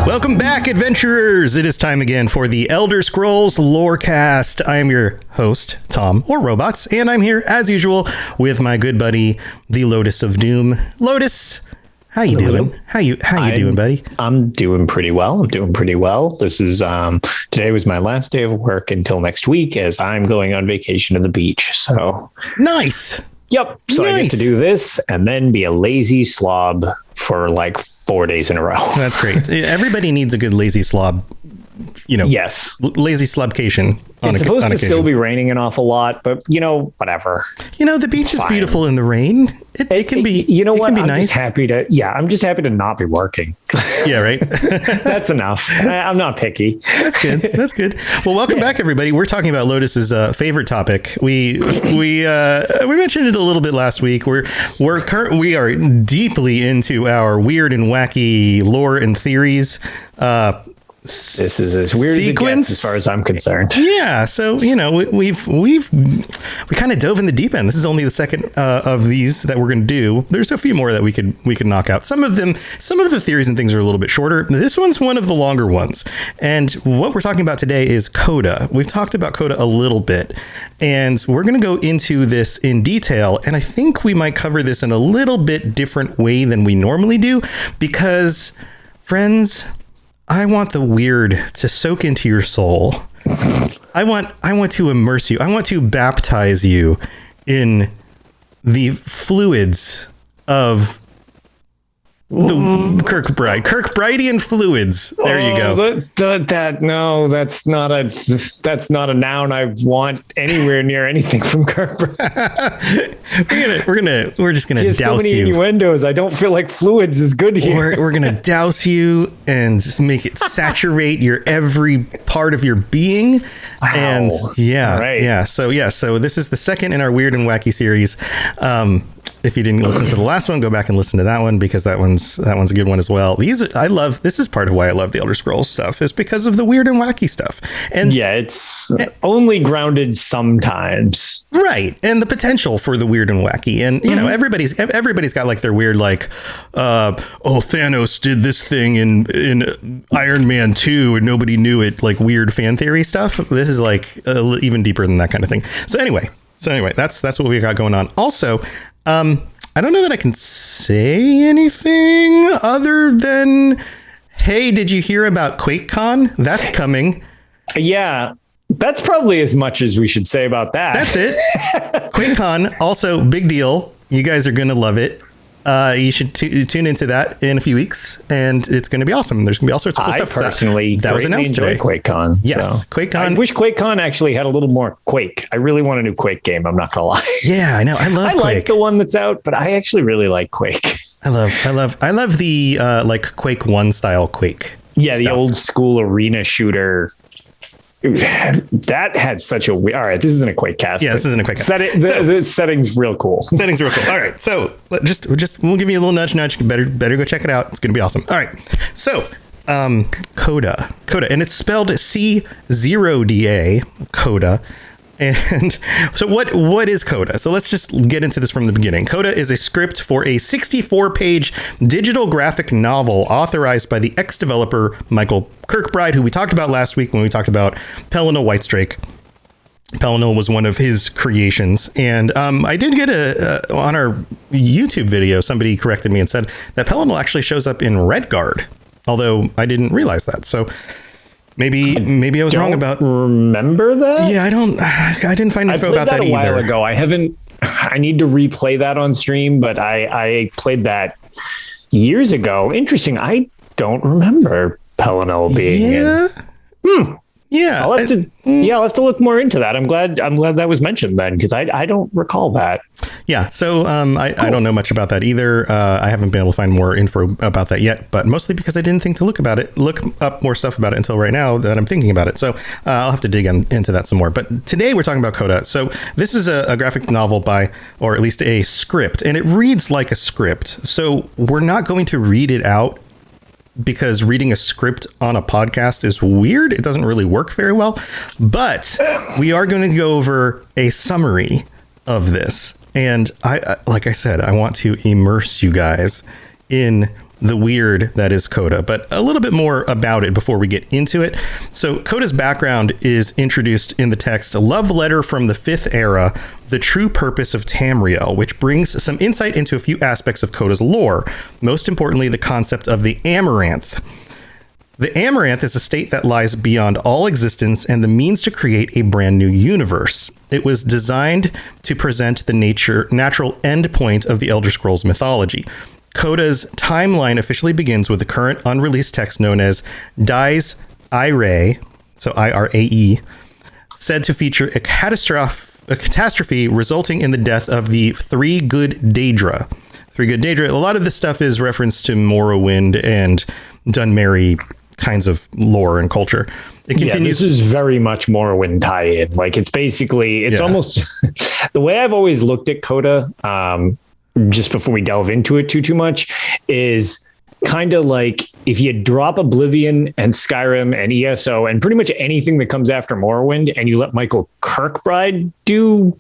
Welcome back, adventurers! It is time again for the Elder Scrolls Lorecast. I am your host, Tom, or Robots, and I'm here, as usual, with my good buddy, the Lotus of Doom. Lotus, how you doing? How you doing, buddy? I'm doing pretty well. This is today was my last day of work until next week, as I'm going on vacation to the beach. So nice. Yep. So nice. I get to do this and then be a lazy slob for like 4 days in a row. That's great. Everybody needs a good lazy slob. Yes. Lazy slobcation. It's supposed to still be raining an awful lot, but whatever. The beach is beautiful in the rain. It can be. You know what? Can be nice. I'm just happy to not be working. Yeah, right. That's enough. I'm not picky. That's good. Well, welcome back, everybody. We're talking about Lotus's favorite topic. We mentioned it a little bit last week. We are deeply into our weird and wacky lore and theories. This is as weird as it gets, as far as I'm concerned. Yeah, so we kind of dove in the deep end. This is only the second of these that we're going to do. There's a few more that we could knock out. Some of the theories and things are a little bit shorter. This one's one of the longer ones. And what we're talking about today is Coda. We've talked about Coda a little bit, and we're going to go into this in detail. And I think we might cover this in a little bit different way than we normally do, because, friends, I want the weird to soak into your soul. I want to immerse you. I want to baptize you in the fluids of the Kirkbridean fluids. There you go. That's not a noun I want anywhere near anything from Kirkbride. We're just gonna douse so many innuendos. I don't feel like fluids is good here. We're gonna douse you and just make it saturate your every part of your being. Wow. And right. So this is the second in our weird and wacky series. If you didn't listen to the last one, go back and listen to that one, because that one's a good one as well. This is part of why I love the Elder Scrolls stuff, is because of the weird and wacky stuff. And yeah, it's only grounded sometimes. Right. And the potential for the weird and wacky. And, everybody's got like their weird, like, Thanos did this thing in Iron Man 2 and nobody knew it, like weird fan theory stuff. This is like even deeper than that kind of thing. So anyway, that's what we got going on. Also, I don't know that I can say anything other than, hey, did you hear about QuakeCon? That's coming. Yeah, that's probably as much as we should say about that. That's it. QuakeCon, also big deal. You guys are going to love it. You should tune into that in a few weeks, and it's going to be awesome. There's going to be all sorts of cool stuff. I personally enjoy QuakeCon. Yes, so QuakeCon. I wish QuakeCon actually had a little more Quake. I really want a new Quake game. I'm not going to lie. Yeah, I know. I Quake. Like the one that's out, but I actually really like Quake. I love the like Quake 1 style Quake. Yeah, stuff. The old school arena shooter. That had such a weird. All right, this isn't a Quake cast. Yeah, this isn't a Quake cast. The setting's real cool. Settings real cool. All right, so just we'll give you a little nudge. Better go check it out. It's gonna be awesome. All right, so Coda, and it's spelled C0DA, Coda. And so what is Coda? So let's just get into this from the beginning. Coda is a script for a 64-page digital graphic novel authorized by the ex-developer Michael Kirkbride, who we talked about last week when we talked about Pelennor Whitestrake. Pelennor was one of his creations. And I did get on our YouTube video, somebody corrected me and said that Pelennor actually shows up in Redguard, although I didn't realize that. So Maybe I was wrong about. Remember that? Yeah, I didn't find info about that either. I played that a while ago. I need to replay that on stream, but I played that years ago. Interesting. I don't remember Pelennor being in. Yeah, I'll have to look more into that. I'm glad that was mentioned then, because I don't recall that. Yeah, so I don't know much about that either. I haven't been able to find more info about that yet, but mostly because I didn't think to look up more stuff about it until right now that I'm thinking about it. So I'll have to dig into that some more. But today we're talking about Coda. So this is a graphic novel or at least a script, and it reads like a script. So we're not going to read it out, because reading a script on a podcast is weird. It doesn't really work very well, but we are going to go over a summary of this. And like I said, I want to immerse you guys in the weird that is Coda, but a little bit more about it before we get into it. So Coda's background is introduced in the text, a love letter from the Fifth Era, the true purpose of Tamriel, which brings some insight into a few aspects of Coda's lore, most importantly, the concept of the Amaranth. The Amaranth is a state that lies beyond all existence and the means to create a brand new universe. It was designed to present the natural endpoint of the Elder Scrolls mythology. Coda's timeline officially begins with the current unreleased text known as Dies Irae, so Irae, said to feature a catastrophe resulting in the death of the Three Good Daedra. A lot of this stuff is reference to Morrowind and Dunmerry kinds of lore and culture. It continues. This is very much Morrowind tie-in. Like it's basically, it's almost the way I've always looked at Coda, just before we delve into it too much, is kind of like if you drop Oblivion and Skyrim and ESO and pretty much anything that comes after Morrowind and you let Michael Kirkbride do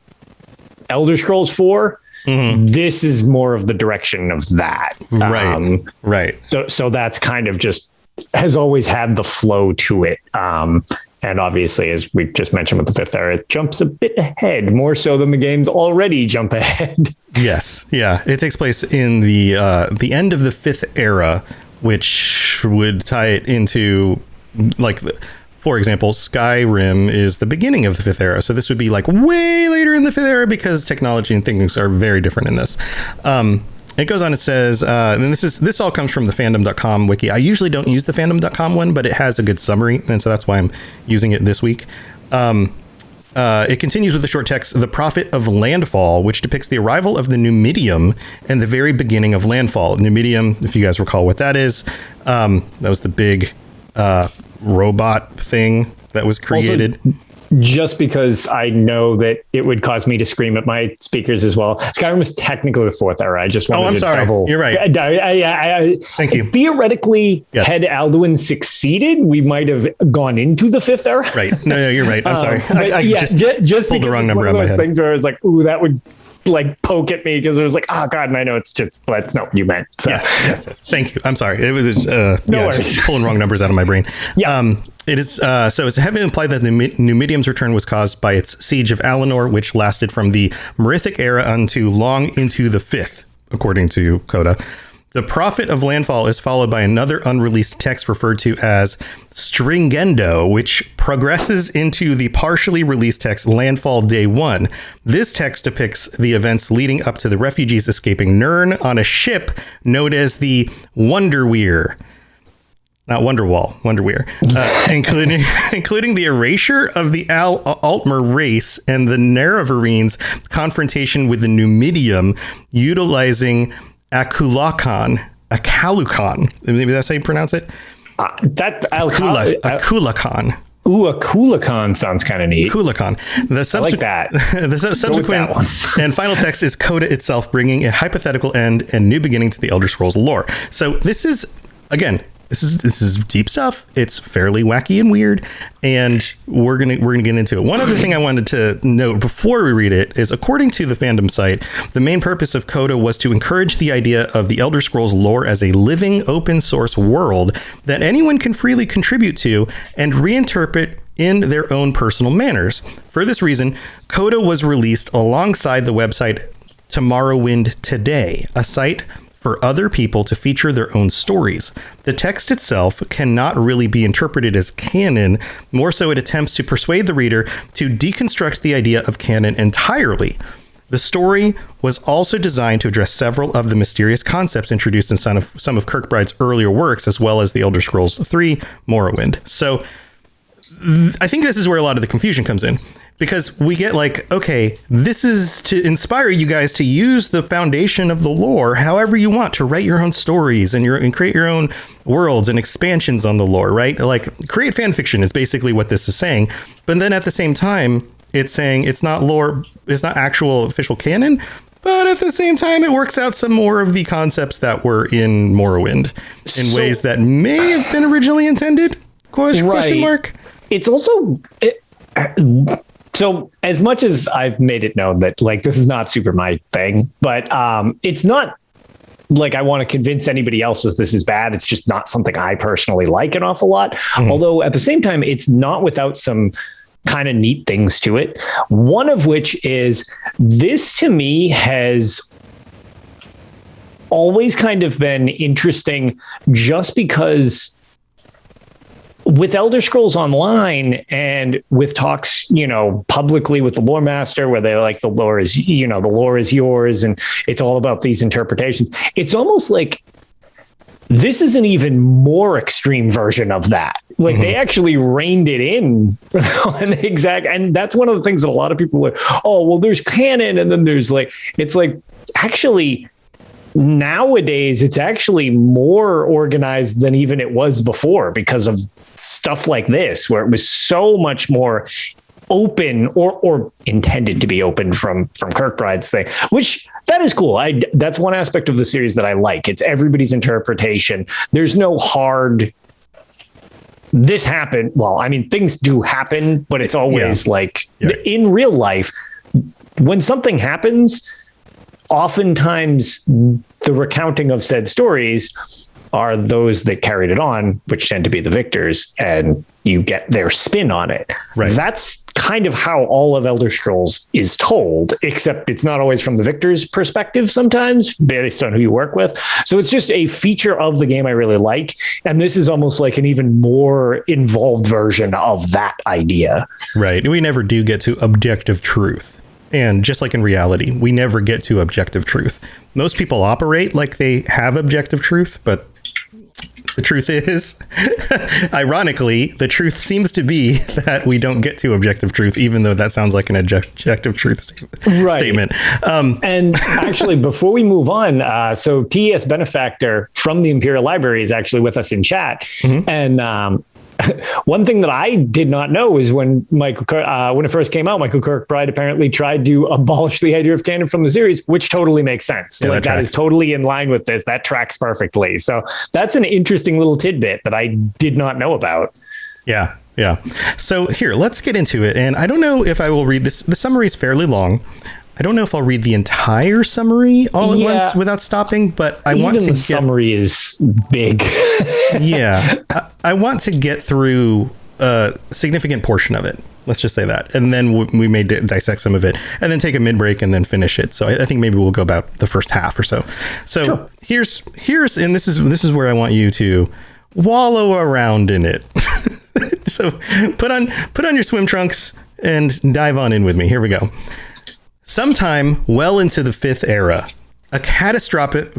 Elder Scrolls 4, this is more of the direction of that. Right. So that's kind of just has always had the flow to it. And obviously, as we just mentioned with the Fifth Era, it jumps a bit ahead, more so than the games already jump ahead. Yes. Yeah. It takes place in the end of the Fifth Era, which would tie it into, like, for example, Skyrim is the beginning of the Fifth Era. So this would be like way later in the Fifth Era because technology and things are very different in this. It goes on, it says, and this all comes from the fandom.com wiki. I usually don't use the fandom.com one, but it has a good summary, and so that's why I'm using it this week. It continues with the short text, The Prophet of Landfall, which depicts the arrival of the Numidium and the very beginning of Landfall. Numidium, if you guys recall what that is, that was the big robot thing that was created. Also, just because I know that it would cause me to scream at my speakers as well. Skyrim was technically the Fourth Era. I just wanted to double. You're right. Thank you. Theoretically, had Alduin succeeded, we might have gone into the Fifth Era. Right. No, you're right. I'm sorry. I just pulled the wrong number out of my head. Things where I was like, ooh, that would like poke at me because it was like, oh God, and I know it's just, that's not what you meant. So. Yes. Thank you. I'm sorry. It was no worries. Just pulling wrong numbers out of my brain. Yeah. It is so it's heavily implied that the Numidium's return was caused by its siege of Alinor, which lasted from the Merithic era unto long into the Fifth, according to Coda. The Prophet of Landfall is followed by another unreleased text referred to as Stringendo, which progresses into the partially released text Landfall Day 1. This text depicts the events leading up to the refugees escaping Nirn on a ship known as the Wonderweir. Not Wonderwall, Wonderweir, including the erasure of the Altmer race and the Nerevarines' confrontation with the Numidium, utilizing Akulakon. Maybe that's how you pronounce it? Akulakon. Ooh, Akulakon sounds kind of neat. Akulakon. I like that. The subsequent and final text is Coda itself, bringing a hypothetical end and new beginning to the Elder Scrolls lore. So this is, again, this is deep stuff. It's fairly wacky and weird, and we're gonna get into it. One other thing I wanted to note before we read it is, according to the fandom site, the main purpose of Coda was to encourage the idea of the Elder Scrolls lore as a living open source world that anyone can freely contribute to and reinterpret in their own personal manners. For this reason, Coda was released alongside the website Tomorrowwind Today, a site for other people to feature their own stories. The text itself cannot really be interpreted as canon. More so, it attempts to persuade the reader to deconstruct the idea of canon entirely. The story was also designed to address several of the mysterious concepts introduced in some of Kirkbride's earlier works, as well as the Elder Scrolls 3 Morrowind. So I think this is where a lot of the confusion comes in. Because we get like, okay, this is to inspire you guys to use the foundation of the lore however you want, to write your own stories and create your own worlds and expansions on the lore, right? Like, create fan fiction is basically what this is saying. But then at the same time, it's saying it's not lore, it's not actual official canon. But at the same time, it works out some more of the concepts that were in Morrowind in ways that may have been originally intended? Question mark. It's also... So as much as I've made it known that like this is not super my thing, but it's not like I want to convince anybody else that this is bad. It's just not something I personally like an awful lot. Although at the same time, it's not without some kind of neat things to it. One of which is this to me has always kind of been interesting just because with Elder Scrolls Online and with talks, publicly with the lore master, where they're like, the lore is yours and it's all about these interpretations. It's almost like this is an even more extreme version of that. Like they actually reined it in on and that's one of the things that a lot of people are like, oh, well, there's canon. And then there's it's like, actually, nowadays it's actually more organized than even it was before because of stuff like this, where it was so much more open or intended to be open from Kirkbride's thing, which that is cool. That's one aspect of the series that I like. It's everybody's interpretation. There's no hard, this happened. Well, I mean, things do happen, but it's always in real life, when something happens, oftentimes the recounting of said stories are those that carried it on, which tend to be the victors, and you get their spin on it. Right. That's kind of how all of Elder Scrolls is told, except it's not always from the victor's perspective sometimes, based on who you work with. So it's just a feature of the game I really like. And this is almost like an even more involved version of that idea. Right. We never do get to objective truth. And just like in reality, we never get to objective truth. Most people operate like they have objective truth, but the truth is, ironically, the truth seems to be that we don't get to objective truth, even though that sounds like an objective truth statement. And actually, before we move on, so TES Benefactor from the Imperial Library is actually with us in chat. And one thing that I did not know is when when it first came out, Michael Kirkbride apparently tried to abolish the idea of canon from the series, which totally makes sense. Yeah, that is totally in line with this. That tracks perfectly. So that's an interesting little tidbit that I did not know about. Yeah. Yeah. So here, let's get into it. And I don't know if I will read this. The summary is fairly long. I don't know if I'll read the entire summary all at once without stopping, but I want to. The summary is big. Yeah, I want to get through a significant portion of it. Let's just say that, and then we may dissect some of it, and then take a mid break and then finish it. So I think maybe we'll go about the first half or so. So sure. here's and this is where I want you to wallow around in it. So put on your swim trunks and dive on in with me. Here we go. Sometime well into the 5th era, a catastrophic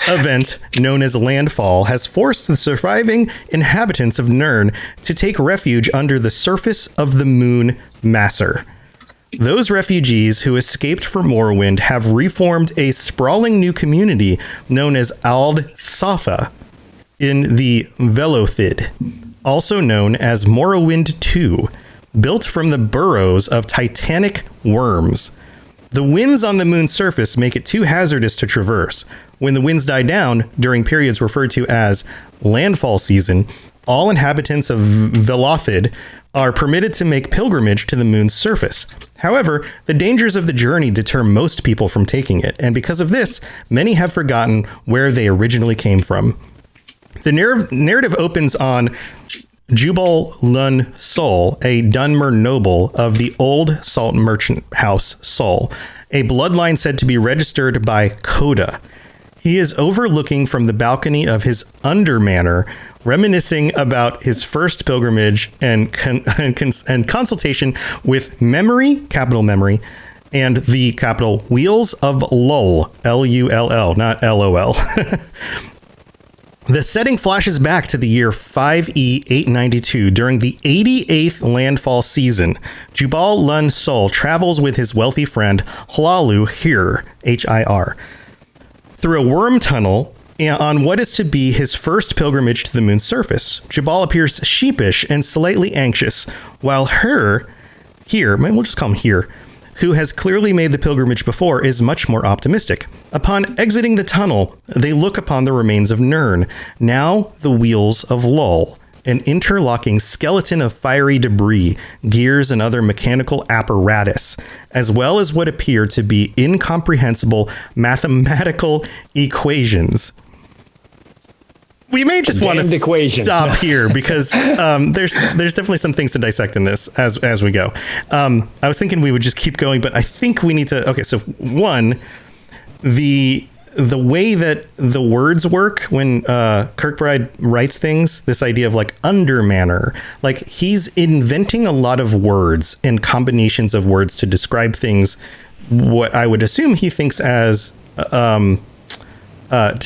event known as landfall has forced the surviving inhabitants of Nirn to take refuge under the surface of the moon Masser. Those refugees who escaped from Morrowind have reformed a sprawling new community known as Ald Southa in the Velothid, also known as Morrowind 2. Built from the burrows of titanic worms. The winds on the moon's surface make it too hazardous to traverse. When the winds die down during periods referred to as landfall season, all inhabitants of Velothid are permitted to make pilgrimage to the moon's surface. However, the dangers of the journey deter most people from taking it, and because of this, many have forgotten where they originally came from. The narrative opens on Jubal Lun Sol, a Dunmer noble of the old salt merchant house Sol, a bloodline said to be registered by Coda. He is overlooking from the balcony of his undermanor, reminiscing about his first pilgrimage and consultation with memory, capital memory, and the capital Wheels of Lull, Lull, not LOL. The setting flashes back to the year 5E892 during the 88th landfall season. Jubal Lun Sol travels with his wealthy friend Hlalu Hir, H-I-R, through a worm tunnel on what is to be his first pilgrimage to the moon's surface. Jubal appears sheepish and slightly anxious, while we'll just call him Hir, who has clearly made the pilgrimage before, is much more optimistic. Upon exiting the tunnel, they look upon the remains of Nirn, now the Wheels of Lull, an interlocking skeleton of fiery debris, gears, and other mechanical apparatus, as well as what appear to be incomprehensible mathematical equations. We may just want to stop here because there's definitely some things to dissect in this as we go. I was thinking we would just keep going, but I think we need to. Okay, so one, the way that the words work when Kirkbride writes things, this idea of like undermanner, like he's inventing a lot of words and combinations of words to describe things. What I would assume he thinks as to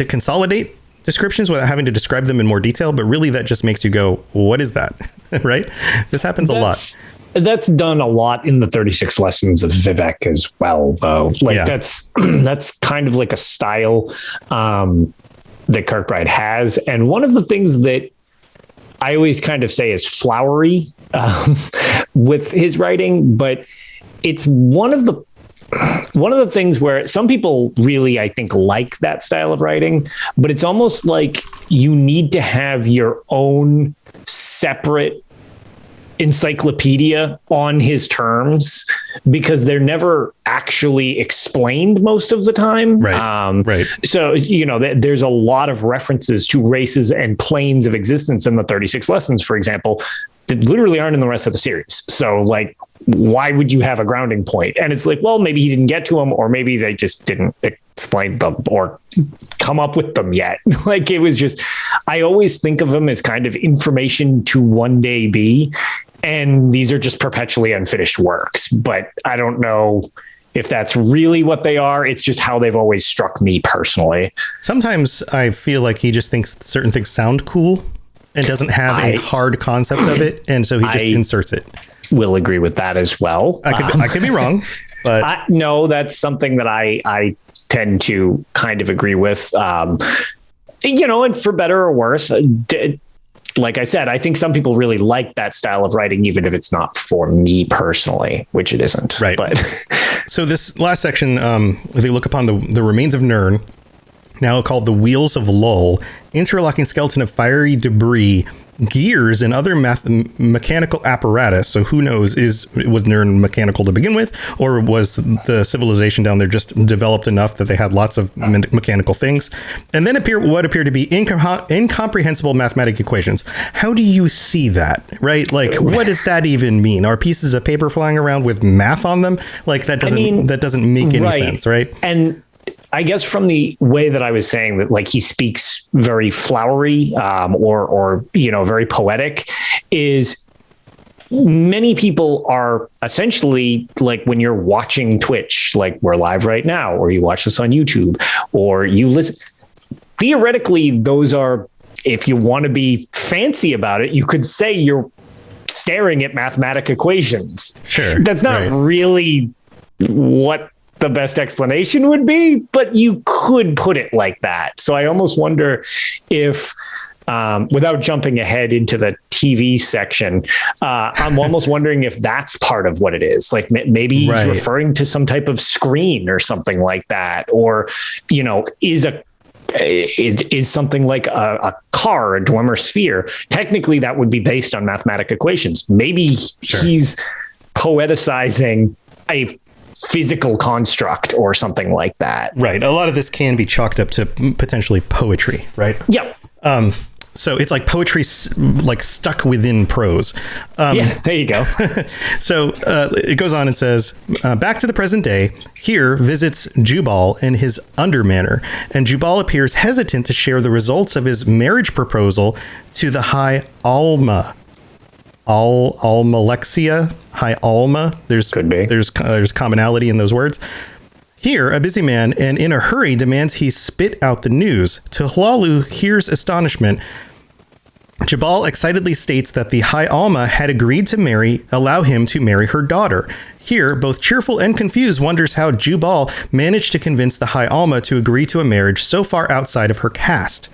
consolidate descriptions without having to describe them in more detail, but really that just makes you go, what is that? Right? This happens a lot. That's done a lot in the 36 Lessons of Vivek as well, though. Like that's kind of like a style that Kirkbride has. And one of the things that I always kind of say is flowery with his writing, but it's one of the things where some people really, I think, like that style of writing, but it's almost like you need to have your own separate encyclopedia on his terms because they're never actually explained most of the time. Right. So, there's a lot of references to races and planes of existence in the 36 Lessons, for example, that literally aren't in the rest of the series. So like, why would you have a grounding point? And it's like, well, maybe he didn't get to them, or maybe they just didn't explain them or come up with them yet. Like it was just, I always think of them as kind of information to one day be, and these are just perpetually unfinished works. But I don't know if that's really what they are. It's just how they've always struck me personally. Sometimes I feel like he just thinks certain things sound cool and doesn't have a hard concept of it. And so he just inserts it. Will agree with that as well. I could be wrong, but no, that's something that I tend to kind of agree with. And for better or worse, like I said, I think some people really like that style of writing, even if it's not for me personally, which it isn't. Right. But so this last section, they look upon the remains of Nirn, now called the Wheels of Lull, interlocking skeleton of fiery debris, gears, and other mechanical apparatus. So who knows, was Nirn mechanical to begin with, or was the civilization down there just developed enough that they had lots of mechanical things? And then what appear to be incomprehensible mathematic equations. How do you see that, right? Like, what does that even mean? Are pieces of paper flying around with math on them? Like that doesn't make any sense, right? And I guess from the way that I was saying that, like, he speaks very flowery, or very poetic, is many people are essentially like when you're watching Twitch, like we're live right now, or you watch this on YouTube, or you listen. Theoretically, those are, if you want to be fancy about it, you could say you're staring at mathematic equations. Sure. That's not really what the best explanation would be, but you could put it like that. So I almost wonder if, without jumping ahead into the TV section, I'm almost wondering if that's part of what it is. Like maybe he's referring to some type of screen or something like that, or is something like a car, a Dwemer sphere. Technically, that would be based on mathematic equations. Maybe he's poeticizing a physical construct or something like that. Right. A lot of this can be chalked up to potentially poetry, right? Yep. So it's like poetry, like stuck within prose. There you go. So it goes on and says, back to the present day, here visits Jubal in his undermanner, and Jubal appears hesitant to share the results of his marriage proposal to the High Alma. Almalexia, High Alma. There's commonality in those words. Here, a busy man, and in a hurry, demands he spit out the news. To Hlalu hears astonishment. Jubal excitedly states that the High Alma had agreed to allow him to marry her daughter. Here, both cheerful and confused, wonders how Jubal managed to convince the High Alma to agree to a marriage so far outside of her caste.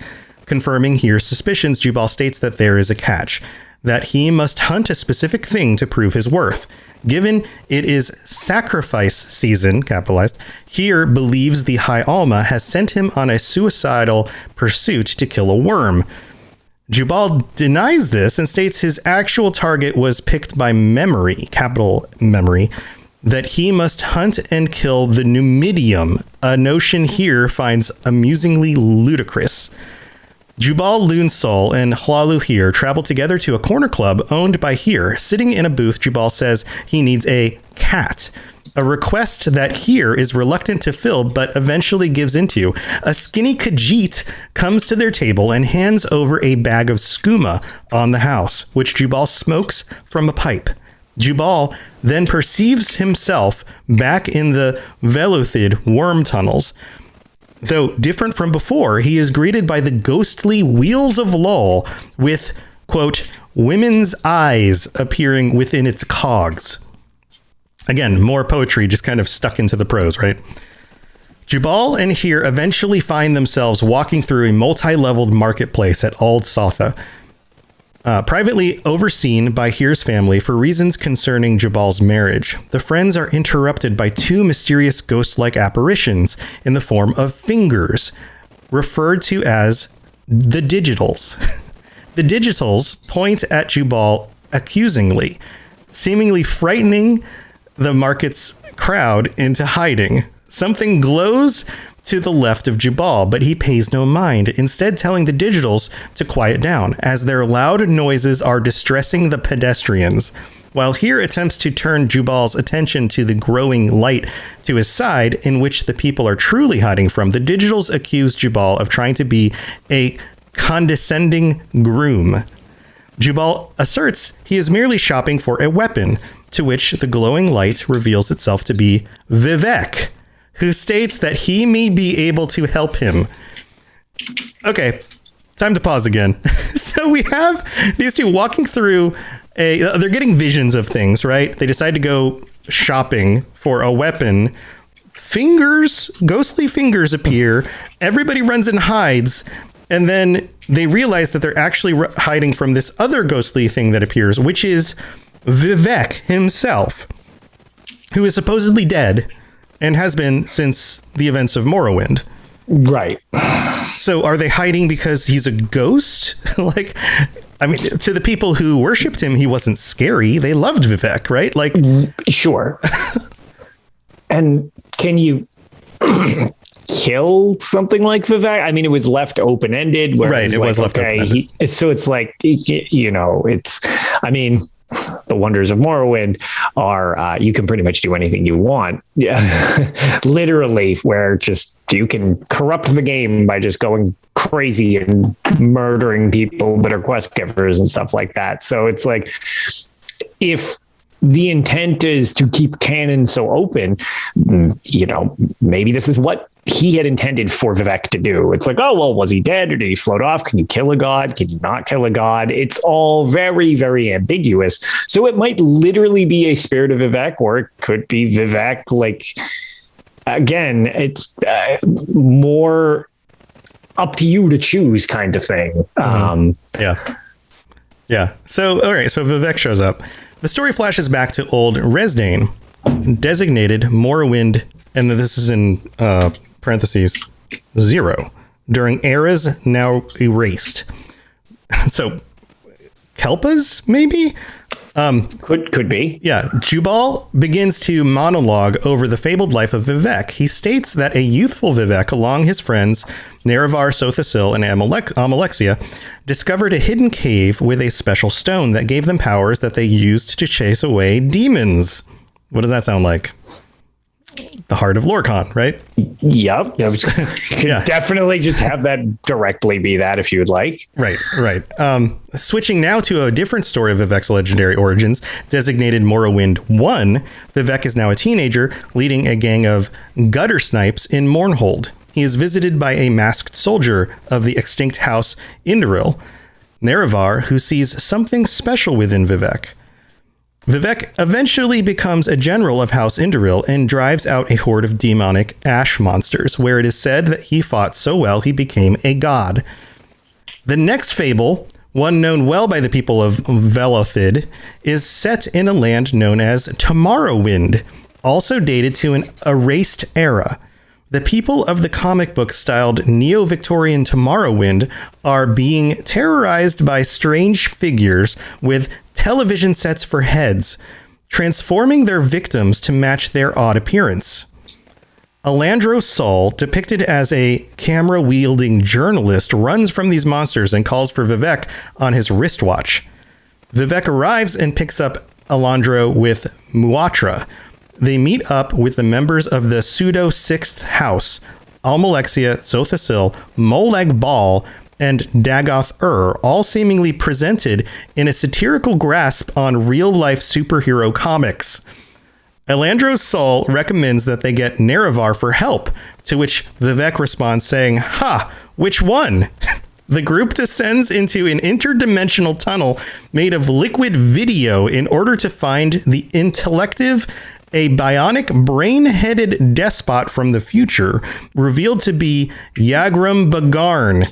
Confirming Here's suspicions, Jubal states that there is a catch, that he must hunt a specific thing to prove his worth. Given it is sacrifice season, capitalized, Here believes the High Alma has sent him on a suicidal pursuit to kill a worm. Jubal denies this and states his actual target was picked by memory, capital memory, that he must hunt and kill the Numidium, a notion here finds amusingly ludicrous. Jubal Loonsol and Hlalu here travel together to a corner club owned by Here. Sitting in a booth, Jubal says he needs a cat, a request that Here is reluctant to fill but eventually gives into. A skinny Khajiit comes to their table and hands over a bag of skooma on the house, which Jubal smokes from a pipe. Jubal then perceives himself back in the Velothid worm tunnels. Though different from before, he is greeted by the ghostly Wheels of Lull with, quote, women's eyes appearing within its cogs. Again, more poetry just kind of stuck into the prose, right? Jubal and Here eventually find themselves walking through a multi-leveled marketplace at Ald Southa, privately overseen by Here's family for reasons concerning Jubal's marriage. The friends are interrupted by two mysterious ghost-like apparitions in the form of fingers, referred to as the Digitals. The Digitals point at Jubal accusingly, seemingly frightening the market's crowd into hiding. Something glows to the left of Jubal, but he pays no mind, instead telling the Digitals to quiet down, as their loud noises are distressing the pedestrians. While Here attempts to turn Jubal's attention to the growing light to his side, in which the people are truly hiding from, the Digitals accuse Jubal of trying to be a condescending groom. Jubal asserts he is merely shopping for a weapon, to which the glowing light reveals itself to be Vivek, who states that he may be able to help him. Okay, time to pause again. So we have these two walking through they're getting visions of things, right? They decide to go shopping for a weapon. Ghostly fingers appear. Everybody runs and hides. And then they realize that they're actually hiding from this other ghostly thing that appears, which is Vivek himself, who is supposedly dead and has been since the events of Morrowind. Right. So are they hiding because he's a ghost? Like, I mean, to the people who worshipped him, he wasn't scary. They loved Vivek, right? Like, sure. And can you kill something like Vivek? I mean, it was left open-ended. Right, it was left open-ended. So it's like, you know, it's, I mean, the wonders of Morrowind are you can pretty much do anything you want. Yeah. Literally, where just you can corrupt the game by just going crazy and murdering people that are quest givers and stuff like that. So it's like, if the intent is to keep canon so open, you know, maybe this is what he had intended for Vivek to do. It's like, oh, well, was he dead or did he float off? Can you kill a god? Can you not kill a god? It's all very, very ambiguous. So it might literally be a spirit of Vivek, or it could be Vivek. Like, again, it's more up to you to choose kind of thing. Yeah. So, all right. So Vivek shows up. The story flashes back to old Resdane, designated Morrowind, and this is in parentheses 0, during eras now erased. So, Kelpas, maybe? Could be. Yeah. Jubal begins to monologue over the fabled life of Vivek. He states that a youthful Vivek, along his friends Nerevar, Sothasil, and Amalexia, discovered a hidden cave with a special stone that gave them powers that they used to chase away demons. What does that sound like? The Heart of Lorkhan, right? Yep. Yeah. Definitely just have that directly be that if you would like. Right. Switching now to a different story of Vivek's legendary origins, designated Morrowind 1, Vivek is now a teenager leading a gang of gutter snipes in Mournhold. He is visited by a masked soldier of the extinct house Indoril, Nerevar, who sees something special within Vivek. Vivek eventually becomes a general of House Indoril and drives out a horde of demonic ash monsters, where it is said that he fought so well he became a god. The next fable, one known well by the people of Velothid, is set in a land known as Tomorrowwind, also dated to an erased era. The people of the comic book styled Neo-Victorian Tomorrowland are being terrorized by strange figures with television sets for heads, transforming their victims to match their odd appearance. Ald Southa, depicted as a camera-wielding journalist, runs from these monsters and calls for Vivek on his wristwatch. Vivek arrives and picks up Alandro with Muatra. They meet up with the members of the pseudo-sixth house, Almalexia, Sothasil, Molag Bal, and Dagoth all seemingly presented in a satirical grasp on real-life superhero comics. Ald Southa recommends that they get Nerevar for help, to which Vivek responds saying, "Ha, which one?" The group descends into an interdimensional tunnel made of liquid video in order to find the Intellective, a bionic brain-headed despot from the future, revealed to be Yagram Bagarn.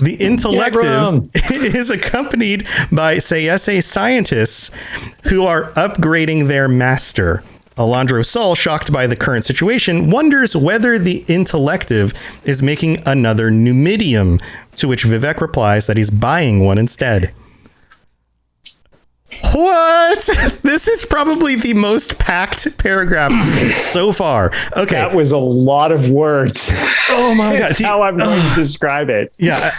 The Intellective is accompanied by CSA scientists who are upgrading their master. Ald Southa, shocked by the current situation, wonders whether the Intellective is making another Numidium, to which Vivek replies that he's buying one instead. What? This is probably the most packed paragraph so far. Okay. That was a lot of words. Oh my God. That's how I'm going to describe it. Yeah.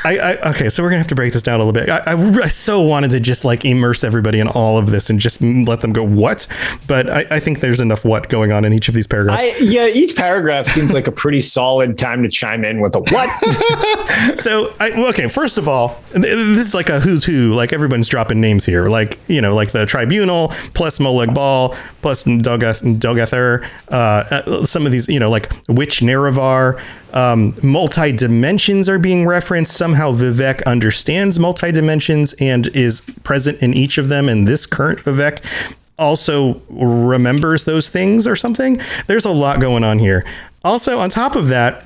Okay. So we're going to have to break this down a little bit. I so wanted to just like immerse everybody in all of this and just let them go, what? But I think there's enough what going on in each of these paragraphs. Each paragraph seems like a pretty solid time to chime in with a what. So, okay. First of all, this is like a who's who, like everyone's dropping names here. Like, like the Tribunal plus Molag Bal plus Dogather, some of these, like Witch Nerevar, multi-dimensions are being referenced. Somehow Vivek understands multi-dimensions and is present in each of them. And this current Vivek also remembers those things or something. There's a lot going on here. Also, on top of that,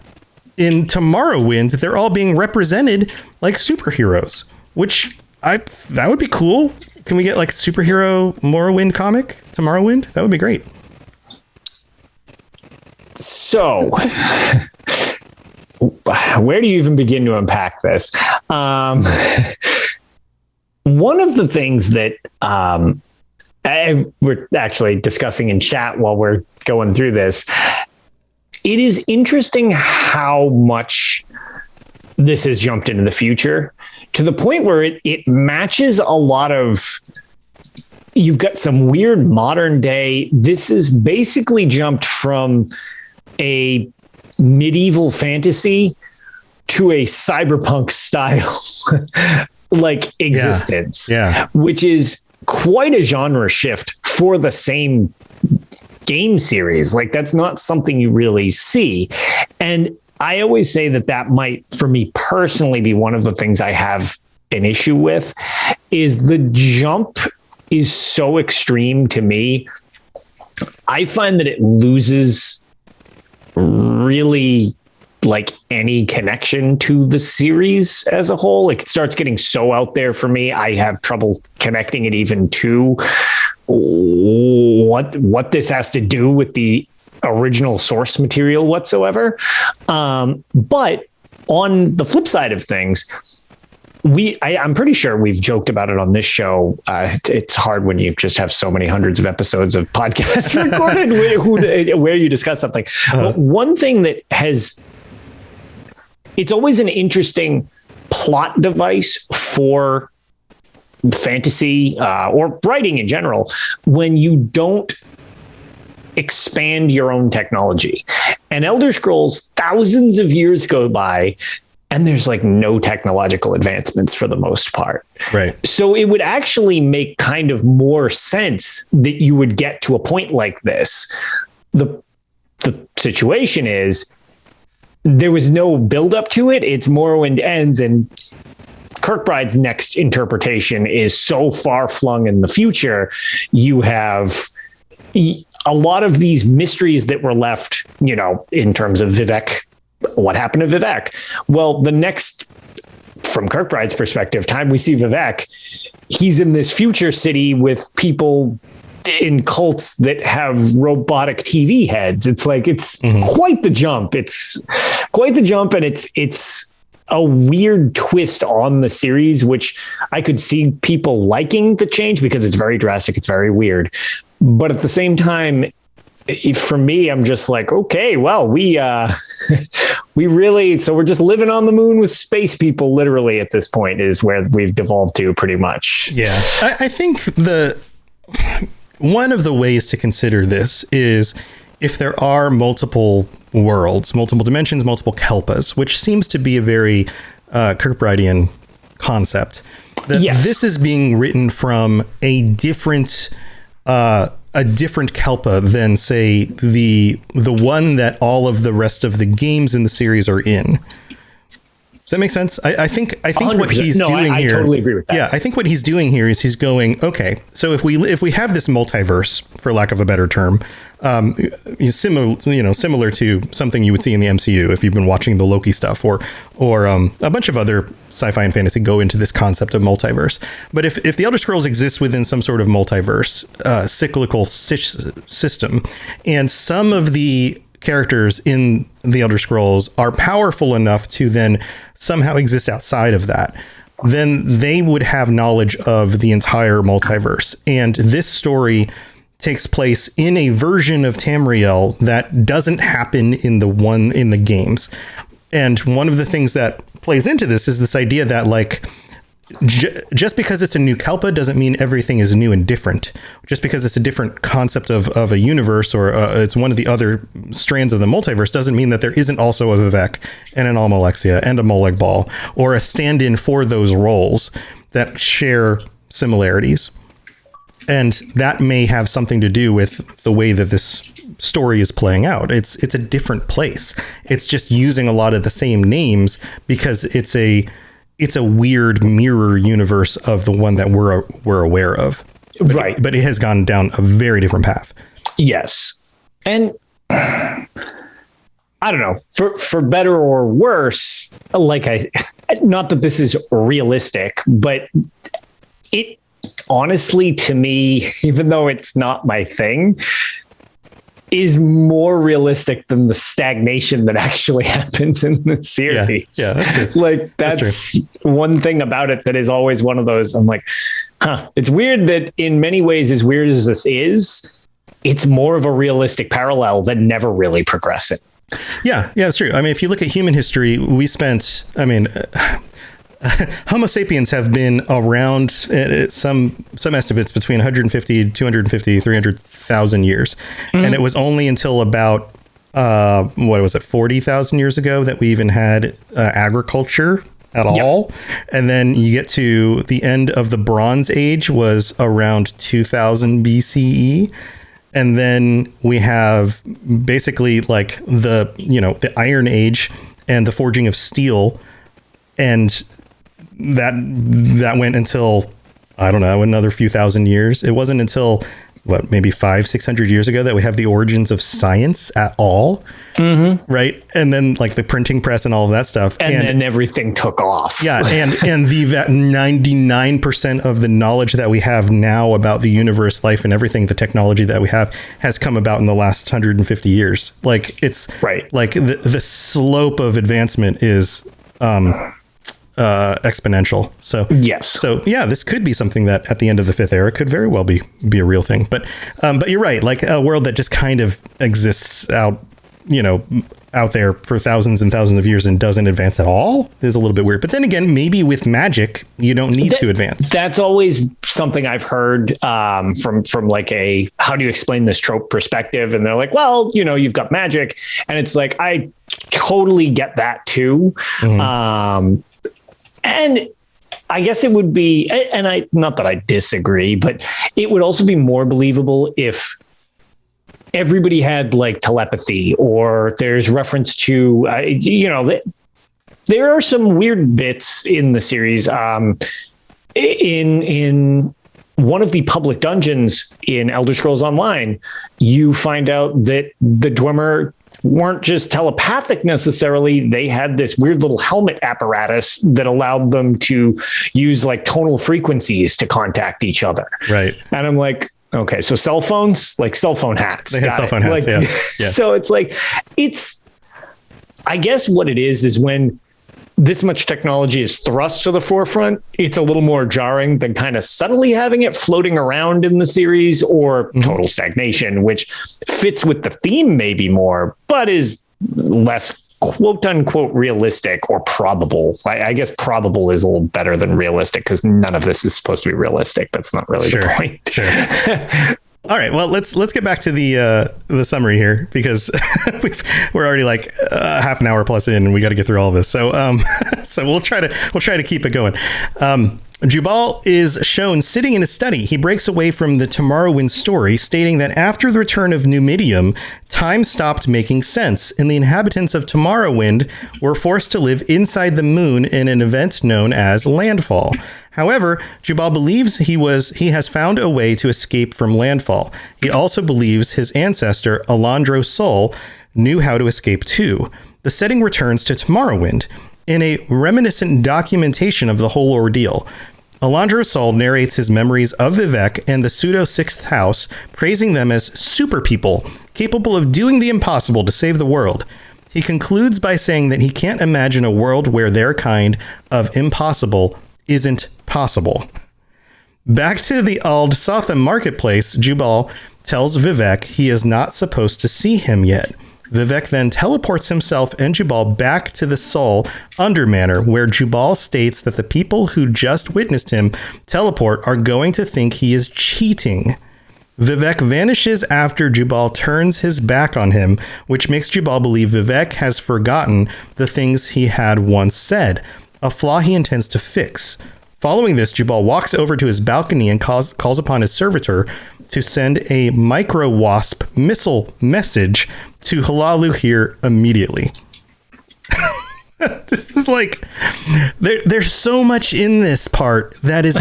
in Tomorrowland, they're all being represented like superheroes, which that would be cool. Can we get like superhero Morrowind comic Tomorrowland? That would be great. So, where do you even begin to unpack this? One of the things that we're actually discussing in chat while we're going through this, it is interesting how much this has jumped into the future, to the point where it matches a lot of, you've got some weird modern day. This is basically jumped from a medieval fantasy to a cyberpunk style like existence, which is quite a genre shift for the same game series. Like that's not something you really see. And I always say that might, for me personally, be one of the things I have an issue with, is the jump is so extreme to me. I find that it loses really like any connection to the series as a whole. Like it starts getting so out there for me. I have trouble connecting it even to what this has to do with the original source material whatsoever. But on the flip side of things, I'm pretty sure we've joked about it on this show. It's hard when you just have so many hundreds of episodes of podcasts recorded where you discuss something. But one thing that it's always an interesting plot device for fantasy or writing in general, when you don't expand your own technology. And Elder Scrolls, thousands of years go by and there's like no technological advancements for the most part. Right. So it would actually make kind of more sense that you would get to a point like this. The situation is there was no build up to it. It's Morrowind ends and Kirkbride's next interpretation is so far flung in the future. You have a lot of these mysteries that were left, in terms of Vivek. What happened to Vivek? Well, the next, from Kirkbride's perspective, time we see Vivek, he's in this future city with people in cults that have robotic TV heads. It's like, it's quite the jump. It's quite the jump. And it's a weird twist on the series, which I could see people liking the change because it's very drastic. It's very weird. But at the same time, for me, I'm just like, okay, well, we really, so we're just living on the moon with space people, literally at this point is where we've devolved to pretty much. Yeah. I think one of the ways to consider this is if there are multiple worlds, multiple dimensions, multiple Kelpas, which seems to be a very Kirkbridean concept. Yes. This is being written from a different Kelpa than, say, the one that all of the rest of the games in the series are in. Does that make sense? I think what he's doing here. I totally agree with that. Yeah, I think what he's doing here is he's going, okay, so if we have this multiverse, for lack of a better term, similar to something you would see in the MCU if you've been watching the Loki stuff, or a bunch of other sci-fi and fantasy go into this concept of multiverse. But if the Elder Scrolls exists within some sort of multiverse, cyclical system, and some of the characters in the Elder Scrolls are powerful enough to then somehow exist outside of that, then they would have knowledge of the entire multiverse. And this story takes place in a version of Tamriel that doesn't happen in the games. And one of the things that plays into this is this idea that, like, just because it's a new Kelpa doesn't mean everything is new and different. Just because it's a different concept of a universe, or it's one of the other strands of the multiverse, doesn't mean that there isn't also a Vivek and an Almalexia and a Molag Bal, or a stand-in for those roles that share similarities. And that may have something to do with the way that this story is playing out. It's a different place. It's just using a lot of the same names because it's a weird mirror universe of the one that we're aware of. Right. But it has gone down a very different path. Yes. And I don't know, for better or worse, not that this is realistic, but it honestly, to me, even though it's not my thing, is more realistic than the stagnation that actually happens in the series. Yeah, that's true. Like, that's one thing about it that is always one of those, I'm like, it's weird that in many ways, as weird as this is, it's more of a realistic parallel than never really progressing. Yeah, it's true. I mean, if you look at human history, we spent, Homo sapiens have been around some estimates between 150, 250, 300,000 years. Mm-hmm. And it was only until about, 40,000 years ago that we even had agriculture at all. And then you get to the end of the Bronze Age was around 2000 BCE. And then we have basically like the Iron Age and the forging of steel. And that went until, I don't know, another few thousand years. It wasn't until maybe 500-600 years ago that we have the origins of science at all. Mm-hmm. Right. And then like the printing press and all of that stuff. And then everything took off. Yeah. and that 99% of the knowledge that we have now about the universe, life, and everything, the technology that we have, has come about in the last 150 years. Like, it's right. Like the slope of advancement is exponential. So yes. So yeah, this could be something that at the end of the Fifth Era could very well be a real thing. But you're right. Like a world that just kind of exists out there for thousands and thousands of years and doesn't advance at all is a little bit weird. But then again, maybe with magic, you don't need to advance. That's always something I've heard from like a, how do you explain this trope perspective? And they're like, well, you've got magic. And it's like, I totally get that too. Mm-hmm. And I guess it would be, and not that I disagree, but it would also be more believable if everybody had like telepathy, or there's reference to, there are some weird bits in the series. In one of the public dungeons in Elder Scrolls Online, you find out that the Dwemer weren't just telepathic necessarily. They had this weird little helmet apparatus that allowed them to use like tonal frequencies to contact each other. Right. And I'm like, Okay, so cell phones, like cell phone hats. They had cell phone hats, like, yeah. So it's like, I guess what it is when this much technology is thrust to the forefront, it's a little more jarring than kind of subtly having it floating around in the series, or total stagnation, which fits with the theme maybe more, but is less quote unquote realistic or probable. I guess probable is a little better than realistic, because none of this is supposed to be realistic. That's not really the point. Sure. All right, well, let's get back to the summary here, because we're already like half an hour plus in, and we got to get through all of this. So so we'll try to keep it going. Jubal is shown sitting in his study. He breaks away from the Tomorrowwind story, stating that after the return of Numidium, time stopped making sense, and the inhabitants of Tomorrowwind were forced to live inside the moon in an event known as Landfall. However, Jubal believes he has found a way to escape from Landfall. He also believes his ancestor, Ald Southa, knew how to escape too. The setting returns to Tomorrowwind in a reminiscent documentation of the whole ordeal. Ald Southa narrates his memories of Vivek and the pseudo-sixth house, praising them as super people, capable of doing the impossible to save the world. He concludes by saying that he can't imagine a world where their kind of impossible isn't possible. Back to the Ald Southa marketplace, Jubal tells Vivek he is not supposed to see him yet. Vivek then teleports himself and Jubal back to the Sol Under Manor, where Jubal states that the people who just witnessed him teleport are going to think he is cheating. Vivek vanishes after Jubal turns his back on him, which makes Jubal believe Vivek has forgotten the things he had once said, a flaw he intends to fix. Following this, Jubal walks over to his balcony and calls upon his servitor to send a micro-wasp missile message to Halalu here immediately. This is like, there's so much in this part that is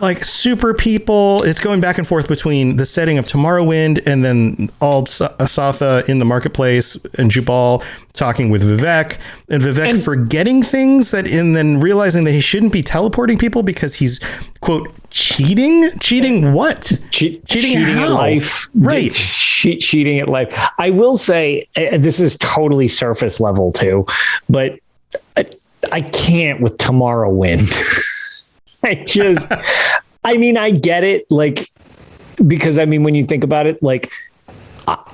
like super people. It's going back and forth between the setting of Tomorrowwind and then Ald Southa in the marketplace, and Jubal talking with Vivek, and Vivek forgetting things and then realizing that he shouldn't be teleporting people because he's, quote, cheating what? Cheating at life, right? Cheating at life. I will say, this is totally surface level too, but I can't with Tomorrowwind. I get it, like, because when you think about it, like,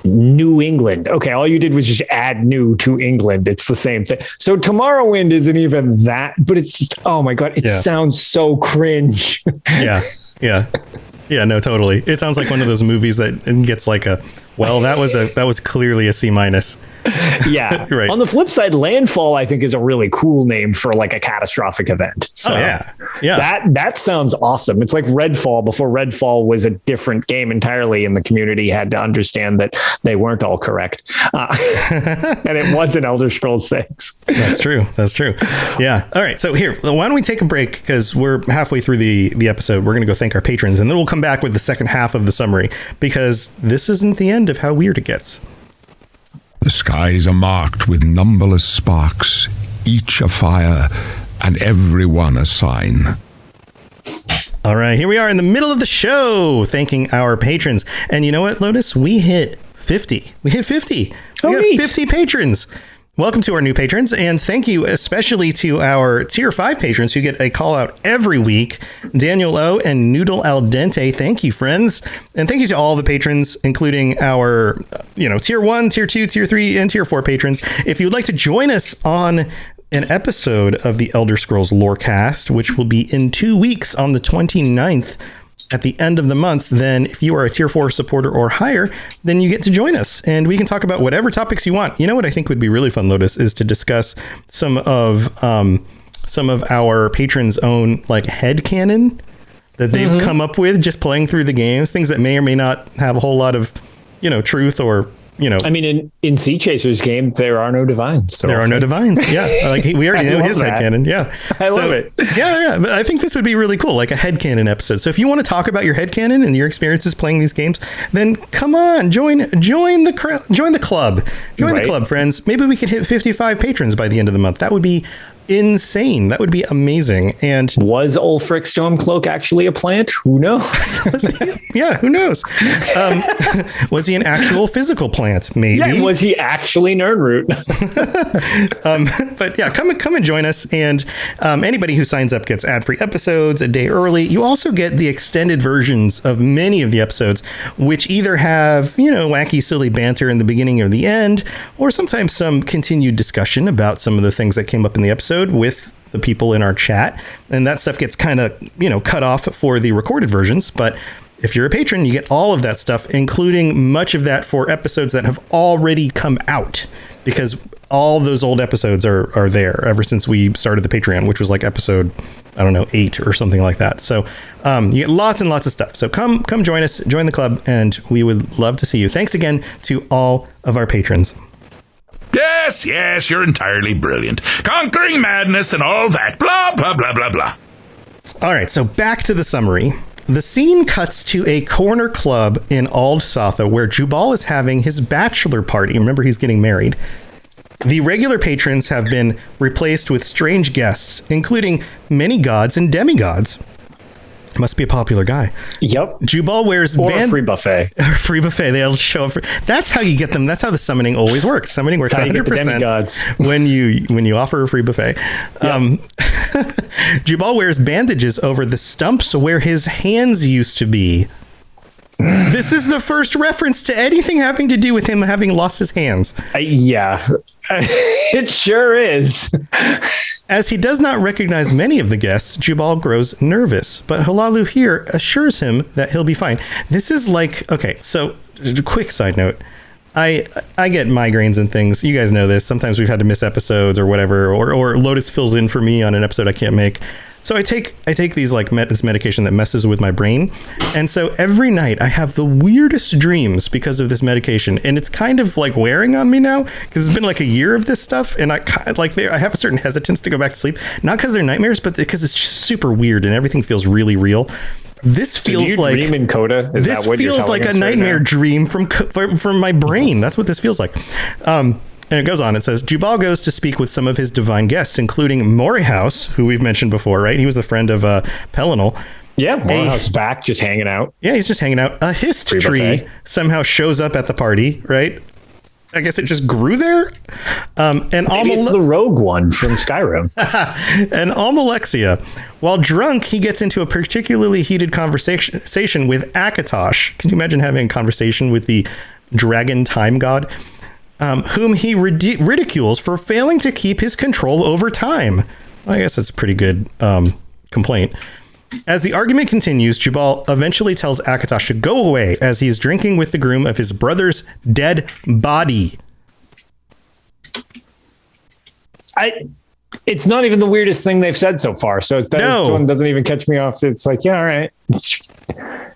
New England. Okay, all you did was just add new to England. It's the same thing. So Tomorrowwind isn't even that, but it's just, oh my God, it sounds so cringe. Yeah, no, totally. It sounds like one of those movies that gets like that was clearly a C-. Yeah. Right. On the flip side, Landfall, I think, is a really cool name for like a catastrophic event. So that sounds awesome. It's like Redfall before Redfall was a different game entirely, and the community had to understand that they weren't all correct. And it wasn't Elder Scrolls 6. That's true. Yeah. All right. So here, why don't we take a break, because we're halfway through the episode. We're going to go thank our patrons, and then we'll come back with the second half of the summary, because this isn't the end of how weird it gets. The skies are marked with numberless sparks, each a fire, and every one a sign. All right, here we are in the middle of the show, thanking our patrons. And you know what, Lotus? We hit 50. We got 50 patrons. Welcome to our new patrons, and thank you especially to our tier 5 patrons who get a call out every week. Daniel O and Noodle Al Dente, thank you, friends. And thank you to all the patrons, including our tier 1, tier 2, tier 3, and tier 4 patrons. If you would like to join us on an episode of the Elder Scrolls Lorecast, which will be in 2 weeks on the 29th, at the end of the month, then if you are a tier 4 supporter or higher, then you get to join us and we can talk about whatever topics you want. You know what I think would be really fun, Lotus, is to discuss some of our patrons' own like headcanon that they've come up with just playing through the games, things that may or may not have a whole lot of, truth or in Sea Chaser's game, there are no divines. There are no divines. Yeah. Like we already know his headcanon. Yeah. I love it. Yeah. But I think this would be really cool, like a headcanon episode. So if you want to talk about your headcanon and your experiences playing these games, then come on, join the club. Join the club, friends. Maybe we could hit 55 patrons by the end of the month. That would be insane. That would be amazing. And was Ulfric Stormcloak actually a plant? Who knows? Yeah, who knows? Was he an actual physical plant? Maybe. Yeah, was he actually Nernroot? But yeah, come and join us. And anybody who signs up gets ad-free episodes a day early. You also get the extended versions of many of the episodes, which either have, wacky, silly banter in the beginning or the end, or sometimes some continued discussion about some of the things that came up in the episode with the people in our chat. And that stuff gets kind of, cut off for the recorded versions. But if you're a patron, you get all of that stuff, including much of that for episodes that have already come out, because all those old episodes are there ever since we started the Patreon, which was like episode, 8 or something like that. So you get lots and lots of stuff. So come join us, join the club, and we would love to see you. Thanks again to all of our patrons. Yes, you're entirely brilliant. Conquering madness and all that. Blah, blah, blah, blah, blah. All right, so back to the summary. The scene cuts to a corner club in Ald Southa where Jubal is having his bachelor party. Remember, he's getting married. The regular patrons have been replaced with strange guests, including many gods and demigods. Must be a popular guy. Yep. Jubal wears a free buffet. Free buffet. They'll show up. That's how you get them. That's how the summoning always works. Summoning works 100% when you offer a free buffet. Yep. Jubal wears bandages over the stumps where his hands used to be. This is the first reference to anything having to do with him having lost his hands. Yeah, it sure is. As he does not recognize many of the guests, Jubal grows nervous, but Halalu here assures him that he'll be fine. This is like, okay, so quick side note. I get migraines and things. You guys know this. Sometimes we've had to miss episodes or whatever, or Lotus fills in for me on an episode I can't make. So I take these this medication that messes with my brain. And so every night I have the weirdest dreams because of this medication. And it's kind of like wearing on me now because it's been like a year of this stuff. And I have a certain hesitance to go back to sleep, not because they're nightmares, but because it's just super weird and everything feels really real. This feels like dream in Coda. This feels like a nightmare dream from my brain. That's what this feels like. And it goes on. It says, Jubal goes to speak with some of his divine guests, including Morehouse, who we've mentioned before, right? He was the friend of Pelennor. Yeah, Morehouse back, just hanging out. Yeah, he's just hanging out. A hist tree somehow shows up at the party, right? I guess it just grew there. And maybe it's the rogue one from Skyrim. And Almalexia. While drunk, he gets into a particularly heated conversation with Akatosh. Can you imagine having a conversation with the dragon time god? Whom he ridicules for failing to keep his control over time. Well, I guess that's a pretty good complaint. As the argument continues, Jubal eventually tells Akatosh to go away as he is drinking with the groom of his brother's dead body. It's not even the weirdest thing they've said so far. So this one doesn't even catch me off. It's like, yeah, all right.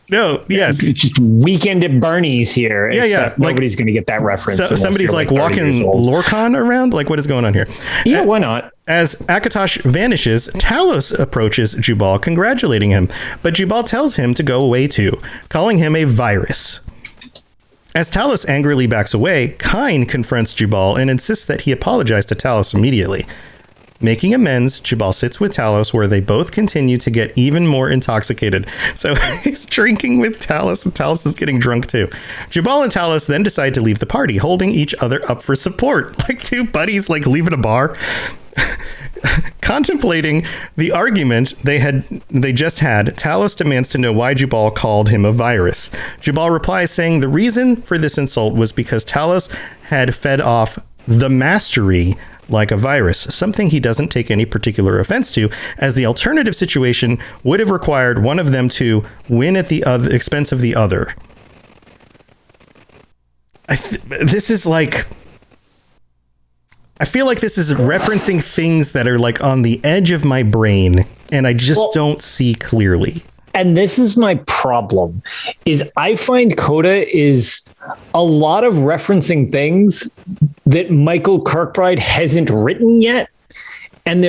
No, yes. It's just Weekend at Bernie's here. Yeah. Nobody's going to get that reference. So somebody's like walking Lorcan around. Like, what is going on here? Yeah, why not? As Akatosh vanishes, Talos approaches Jubal, congratulating him. But Jubal tells him to go away too, calling him a virus. As Talos angrily backs away, Kine confronts Jubal and insists that he apologize to Talos immediately. Making amends, Jubal sits with Talos, where they both continue to get even more intoxicated. So he's drinking with Talos, and Talos is getting drunk too. Jubal and Talos then decide to leave the party, holding each other up for support, like two buddies leaving a bar. Contemplating the argument they just had, Talos demands to know why Jubal called him a virus. Jubal replies saying the reason for this insult was because Talos had fed off the mastery like a virus, something he doesn't take any particular offense to, as the alternative situation would have required one of them to win at the expense of the other. This is like... I feel like this is referencing things that are like on the edge of my brain, and I just don't see clearly. And this is my problem, is I find Coda is a lot of referencing things that Michael Kirkbride hasn't written yet. And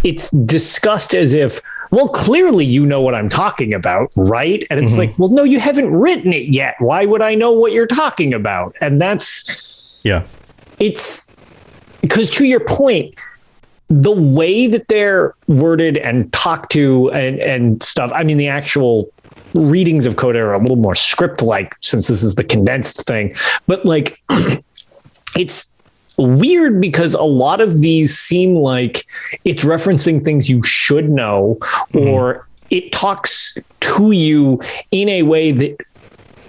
it's discussed as if, well, clearly you know what I'm talking about, right? And it's like, well, no, you haven't written it yet. Why would I know what you're talking about? And that's... Yeah. It's... Because to your point, the way that they're worded and talked to and stuff, I mean, the actual readings of Coda are a little more script-like since this is the condensed thing. But like, it's weird because a lot of these seem like it's referencing things you should know, or it talks to you in a way that,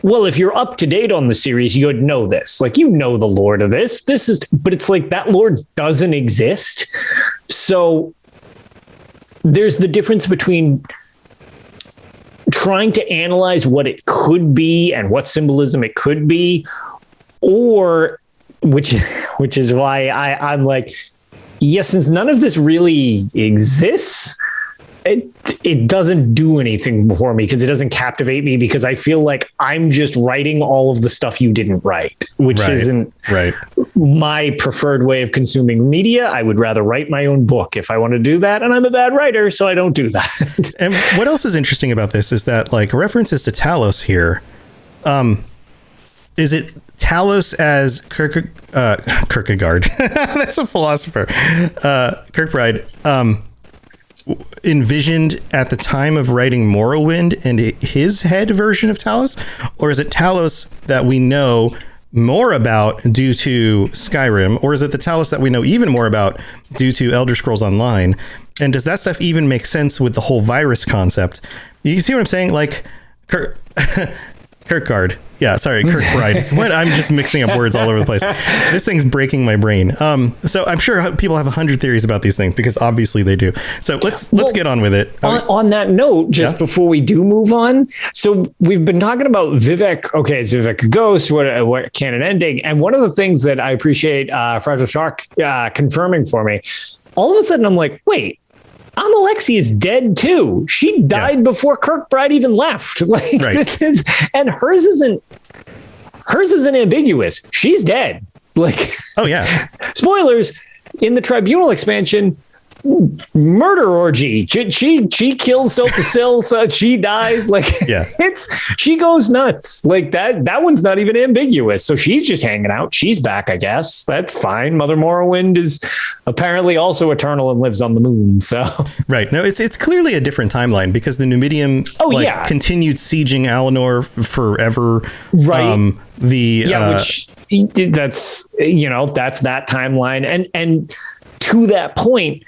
well, if you're up to date on the series, you would know this. Like, you know the lore of this. But it's like that lore doesn't exist. So there's the difference between trying to analyze what it could be and what symbolism it could be, or which is why I'm like, yes, since none of this really exists, it doesn't do anything for me because it doesn't captivate me, because I feel like I'm just writing all of the stuff you didn't write, which isn't my preferred way of consuming media. I would rather write my own book if I want to do that, and I'm a bad writer, so I don't do that. And what else is interesting about this is that, like, references to Talos here. Is it Talos as Kierkegaard? That's a philosopher. Kirkbride. Envisioned at the time of writing Morrowind and his head version of Talos? Or is it Talos that we know more about due to Skyrim? Or is it the Talos that we know even more about due to Elder Scrolls Online? And does that stuff even make sense with the whole virus concept? You see what I'm saying? Like, Kierkegaard. Yeah, sorry, Kirkbride. What? I'm just mixing up words all over the place. This thing's breaking my brain. So I'm sure people have 100 theories about these things, because obviously they do. So let's get on with it. On that note, just before we do move on, so we've been talking about Vivek. Okay, is Vivek a ghost? What canon ending? And one of the things that I appreciate Fragile Shark confirming for me, all of a sudden I'm like, wait, Alexi is dead too. She died before Kirkbride even left. Like, and hers isn't ambiguous. She's dead. Like, oh yeah. Spoilers in the Tribunal expansion. Murder orgy. She kills Sophia, so she dies. Like, she goes nuts. Like that one's not even ambiguous. So she's just hanging out. She's back, I guess. That's fine. Mother Morrowind is apparently also eternal and lives on the moon. So no, it's clearly a different timeline, because the Numidium continued sieging Alinor forever. Which that's that timeline, and to that point,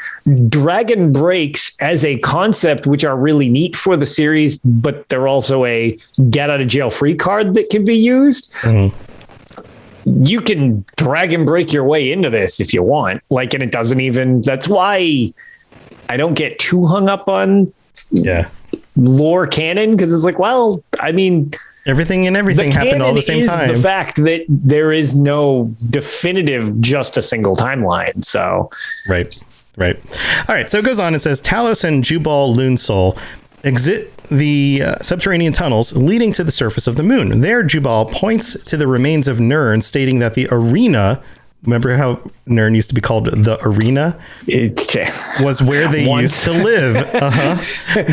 Dragon Breaks as a concept, which are really neat for the series, but they're also a get out of jail free card that can be used. You can Dragon Break your way into this if you want. Like, and it doesn't even, that's why I don't get too hung up on lore canon, because it's like, well, I mean, everything happened all the same time. The fact that there is no definitive, just a single timeline. So right. All right. So it goes on. It says Talos and Jubal Loonsoul exit the subterranean tunnels leading to the surface of the moon. There, Jubal points to the remains of Nirn, stating that the arena. Remember how Nirn used to be called the Arena? Was where they used to live.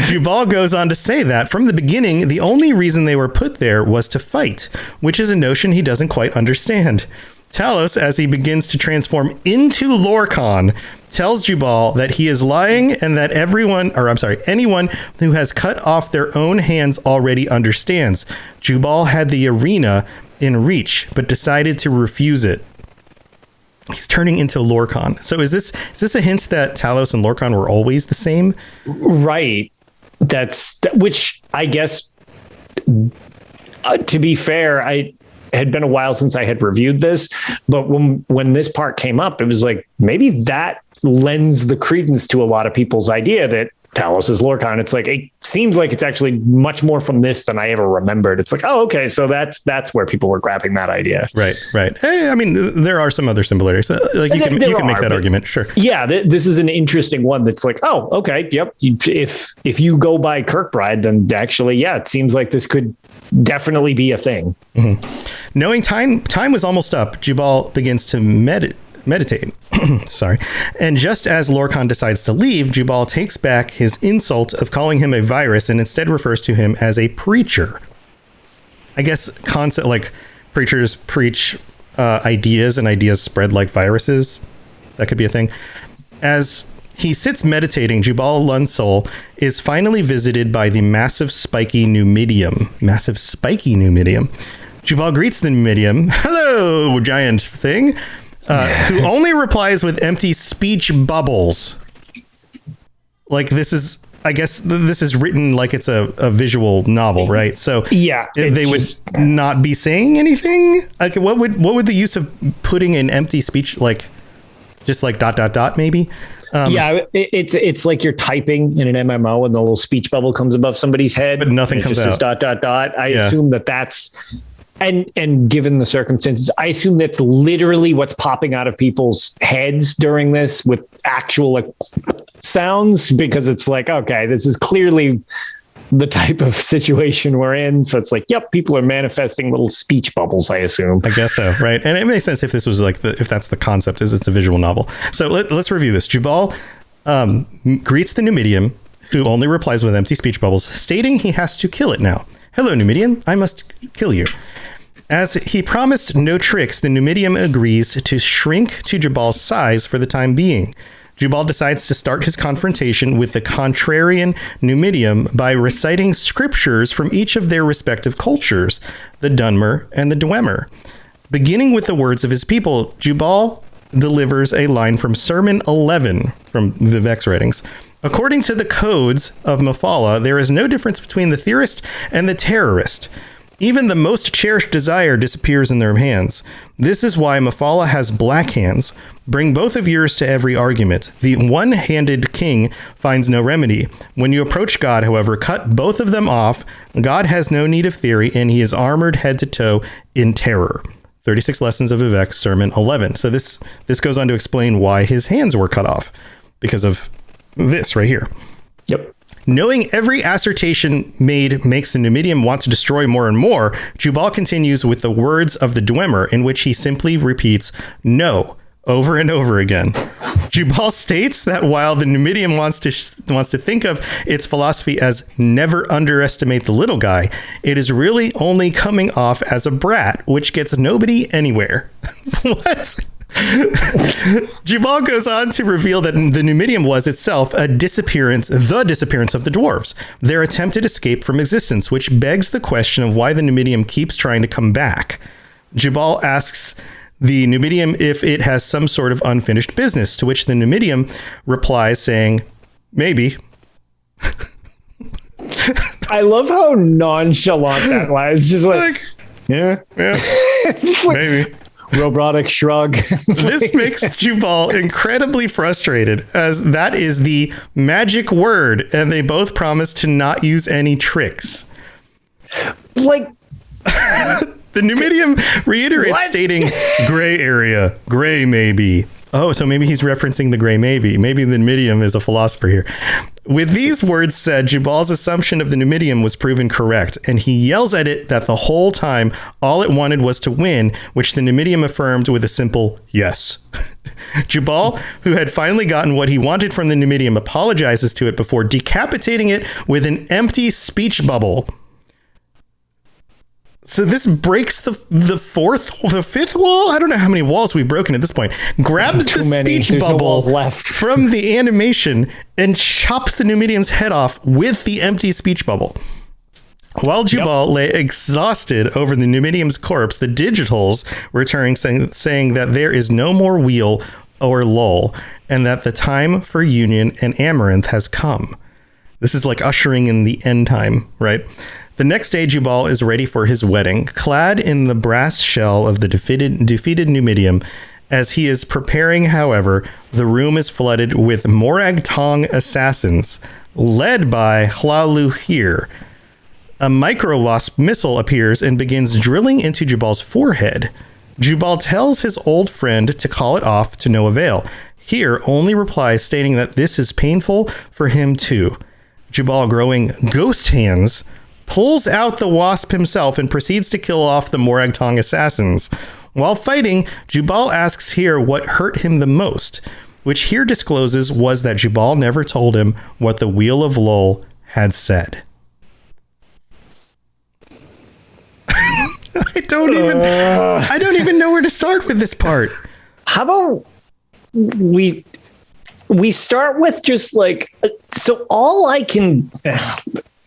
Jubal goes on to say that from the beginning, the only reason they were put there was to fight, which is a notion he doesn't quite understand. Talos, as he begins to transform into Lorcan, tells Jubal that he is lying and that anyone who has cut off their own hands already understands. Jubal had the arena in reach, but decided to refuse it. He's turning into Lorcan. So is this a hint that Talos and Lorcan were always the same? Right. Which I guess, to be fair, I had been a while since I had reviewed this, but when this part came up, it was like, maybe that lends the credence to a lot of people's idea that Talos is Lorcan. It's like, it seems like it's actually much more from this than I ever remembered. It's like, oh, okay, so that's where people were grabbing that idea. Right. I mean, there are some other similarities. Like you can make that argument, sure. Yeah, this is an interesting one. That's like, oh, okay, yep. If you go by Kirkbride, then actually, it seems like this could definitely be a thing. Mm-hmm. Knowing time was almost up, Jubal begins to meditate. Sorry. And just as Lorcan decides to leave, Jubal takes back his insult of calling him a virus and instead refers to him as a preacher. I guess concept like preachers preach ideas and ideas spread like viruses. That could be a thing. As he sits meditating, Jubal Lunsoul is finally visited by the massive spiky Numidium. Jubal greets the Numidium. Hello, giant thing. Who only replies with empty speech bubbles. Like this is, I guess this is written like it's a visual novel, right? So yeah, they would not be saying anything. Like what would the use of putting an empty speech, like just like ... maybe? It's like you're typing in an MMO and the little speech bubble comes above somebody's head, but nothing comes out. Says ... I assume that's and given the circumstances, I assume that's literally what's popping out of people's heads during this with actual like sounds, because it's like, okay, this is clearly the type of situation we're in. So it's like, yep, people are manifesting little speech bubbles, I assume. I guess so, right? And it makes sense if this was like if that's the concept, is it's a visual novel. So let's review this. Jubal greets the Numidium, who only replies with empty speech bubbles, stating he has to kill it now. Hello, Numidium, I must kill you. As he promised no tricks, the Numidium agrees to shrink to Jubal's size for the time being. Jubal decides to start his confrontation with the contrarian Numidium by reciting scriptures from each of their respective cultures, the Dunmer and the Dwemer. Beginning with the words of his people, Jubal delivers a line from Sermon 11 from Vivek's writings. According to the codes of Mafala, there is no difference between the theorist and the terrorist. Even the most cherished desire disappears in their hands. This is why Mafala has black hands. Bring both of yours to every argument. The one-handed king finds no remedy. When you approach God, however, cut both of them off. God has no need of theory, and he is armored head to toe in terror. 36 Lessons of Vivek, Sermon 11. So this goes on to explain why his hands were cut off, because of this right here. Yep. Knowing every assertion made makes the Numidium want to destroy more and more, Jubal continues with the words of the Dwemer, in which he simply repeats no over and over again. Jubal states that while the Numidium wants to think of its philosophy as never underestimate the little guy, it is really only coming off as a brat, which gets nobody anywhere. What? Jubal goes on to reveal that the Numidium was itself the disappearance of the dwarves, their attempted escape from existence, which begs the question of why the Numidium keeps trying to come back. Jubal asks the Numidium if it has some sort of unfinished business, to which the Numidium replies saying, maybe. I love how nonchalant that was. It's just like yeah. Maybe. Robotic shrug. This makes Jubal incredibly frustrated, as that is the magic word, and they both promise to not use any tricks. Like, the Numidium reiterates, stating, gray area, gray maybe. Oh, so maybe he's referencing the gray maybe. Maybe the Numidium is a philosopher here. With these words said, Jubal's assumption of the Numidium was proven correct, and he yells at it that the whole time all it wanted was to win, which the Numidium affirmed with a simple yes. Jubal, who had finally gotten what he wanted from the Numidium, apologizes to it before decapitating it with an empty speech bubble. So this breaks the fifth wall. I don't know how many walls we've broken at this point. Grabs the speech bubble from the animation and chops the Numidium's head off with the empty speech bubble. While Jubal lay exhausted over the Numidium's corpse, the Digitals returning saying that there is no more Wheel or Lull, and that the time for union and Amaranth has come. This is like ushering in the end time, right? The next day, Jubal is ready for his wedding, clad in the brass shell of the defeated Numidium. As he is preparing, however, the room is flooded with Morag Tong assassins, led by Hlaluhir. A micro-wasp missile appears and begins drilling into Jubal's forehead. Jubal tells his old friend to call it off to no avail. Here only replies stating that this is painful for him too. Jubal, growing ghost hands, pulls out the wasp himself and proceeds to kill off the Morag Tong assassins. While fighting, Jubal asks here what hurt him the most, which here discloses was that Jubal never told him what the Wheel of Lull had said. I don't even know where to start with this part. How about we we start with just like, so all I can,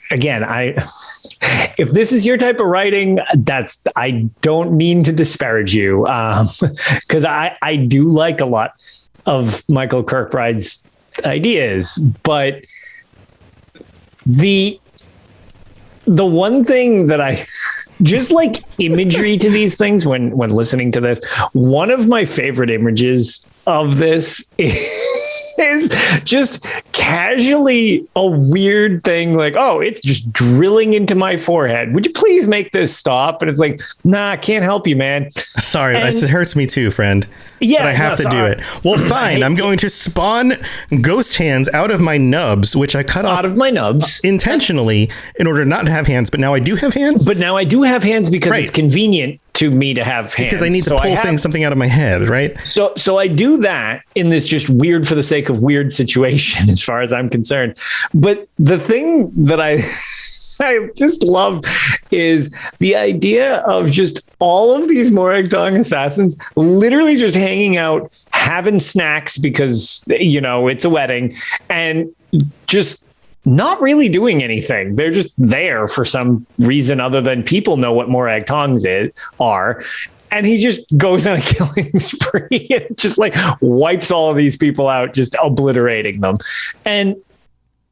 again, if this is your type of writing, I don't mean to disparage you, because I do like a lot of Michael Kirkbride's ideas, but the one thing that I just like imagery to these things when listening to this, one of my favorite images of this is just casually a weird thing like, oh, it's just drilling into my forehead. Would you please make this stop? And it's like, nah, I can't help you, man. Sorry, it hurts me too, friend. Yeah, but I have to do it. Well, fine. I'm going to spawn ghost hands out of my nubs, which I cut off out of my nubs intentionally in order not to have hands. But now I do have hands. But now I do have hands because it's convenient to me to have hands. Because I need to pull something out of my head, right? So I do that in this just weird for the sake of weird situation, as far as I'm concerned. But the thing that I just love is the idea of just all of these Morag Tong assassins literally just hanging out, having snacks because, it's a wedding, and just not really doing anything. They're just there for some reason other than people know what Morag Tongs are. And he just goes on a killing spree and just like wipes all of these people out, just obliterating them. And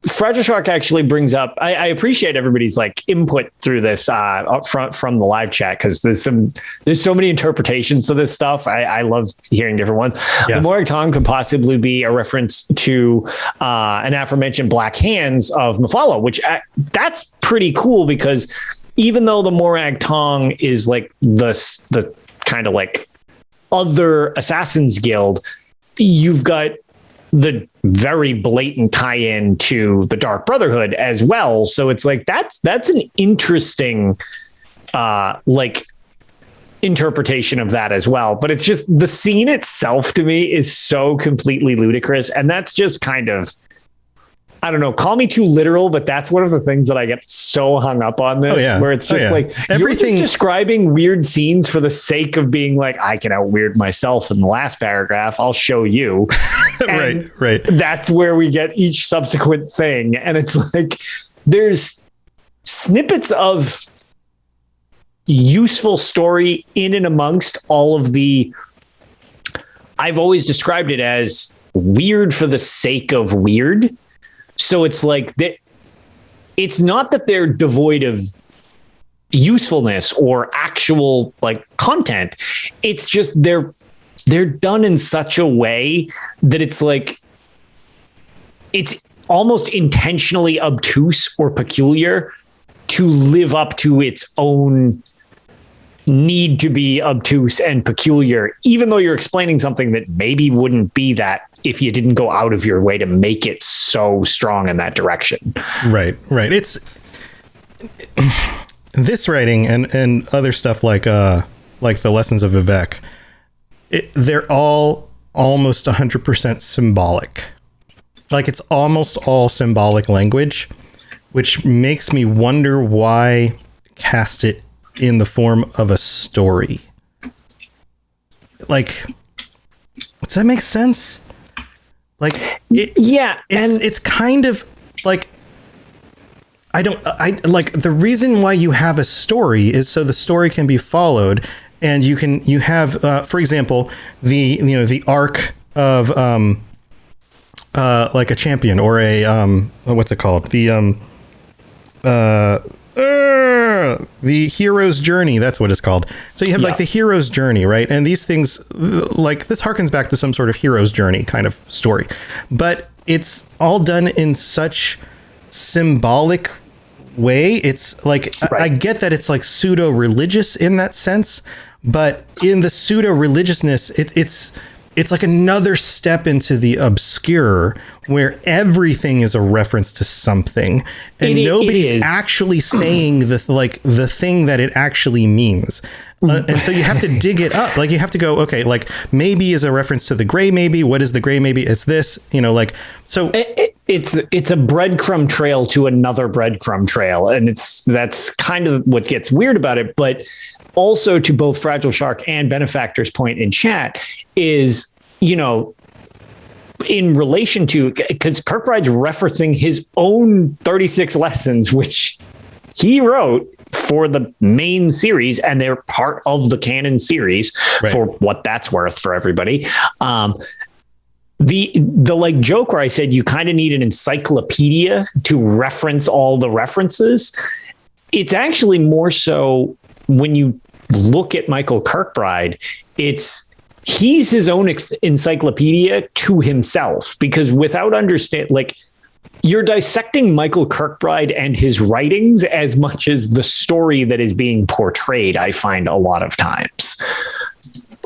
Fragile Shark actually brings up, I appreciate everybody's like input through this up front from the live chat, because there's so many interpretations to this stuff. I love hearing different ones. Yeah. The Morag Tong could possibly be a reference to an aforementioned Black Hands of Mephala, which that's pretty cool, because even though the Morag Tong is like the kind of like other Assassins Guild, you've got the very blatant tie-in to the Dark Brotherhood as well. So it's like, that's an interesting, like interpretation of that as well. But it's just the scene itself to me is so completely ludicrous. And that's just kind of, I don't know, call me too literal, but that's one of the things that I get so hung up on this, where it's just like, you're just describing weird scenes for the sake of being like, I can out weird myself in the last paragraph. I'll show you. Right. That's where we get each subsequent thing. And it's like, there's snippets of useful story in and amongst all of the, I've always described it as weird for the sake of weird. So it's like that. It's not that they're devoid of usefulness or actual like content. It's just they're done in such a way that it's like it's almost intentionally obtuse or peculiar to live up to its own need to be obtuse and peculiar, even though you're explaining something that maybe wouldn't be that if you didn't go out of your way to make it so strong in that direction. Right. It's this writing and other stuff like the Lessons of Vivek. They're all almost 100% symbolic. Like it's almost all symbolic language, which makes me wonder why cast it in the form of a story. Like, does that make sense? Like, it's kind of like, I like the reason why you have a story is so the story can be followed, and you have, for example, the arc of, like a champion or a, what's it called? The hero's journey. That's what it's called. So you have like the hero's journey, right? And these things, like this harkens back to some sort of hero's journey kind of story, but it's all done in such symbolic way. It's like, I get that it's like pseudo religious in that sense, but in the pseudo religiousness, it's like another step into the obscure where everything is a reference to something and nobody's actually saying the thing that it actually means. And so you have to dig it up. Like you have to go, okay, like maybe is a reference to the gray, maybe what is the gray? Maybe it's this, like, so it's a breadcrumb trail to another breadcrumb trail. And that's kind of what gets weird about it. But also to both Fragile Shark and Benefactor's point in chat is, in relation to, because Kirkbride's referencing his own 36 lessons, which he wrote for the main series, and they're part of the canon series, for what that's worth for everybody. The like joke where I said you kind of need an encyclopedia to reference all the references. It's actually more so when you look at Michael Kirkbride, he's his own encyclopedia to himself, because without you're dissecting Michael Kirkbride and his writings as much as the story that is being portrayed, I find a lot of times.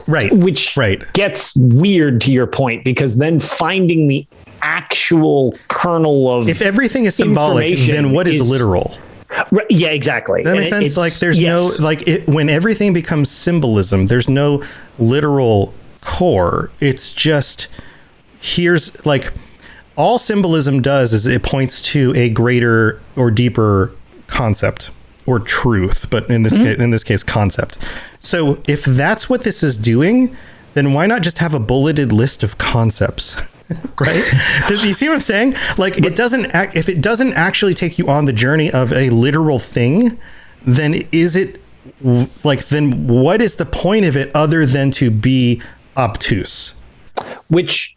Right. Which gets weird to your point, because then finding the actual kernel of, if everything is symbolic, then what is literal? Yeah, exactly. That makes sense. Like there's no, when everything becomes symbolism, there's no literal core. It's just, here's like, all symbolism does is it points to a greater or deeper concept or truth, but in this case, concept. So if that's what this is doing, then why not just have a bulleted list of concepts? Right? Does you see what I'm saying? Like, it doesn't if it doesn't actually take you on the journey of a literal thing, then then what is the point of it other than to be obtuse? Which,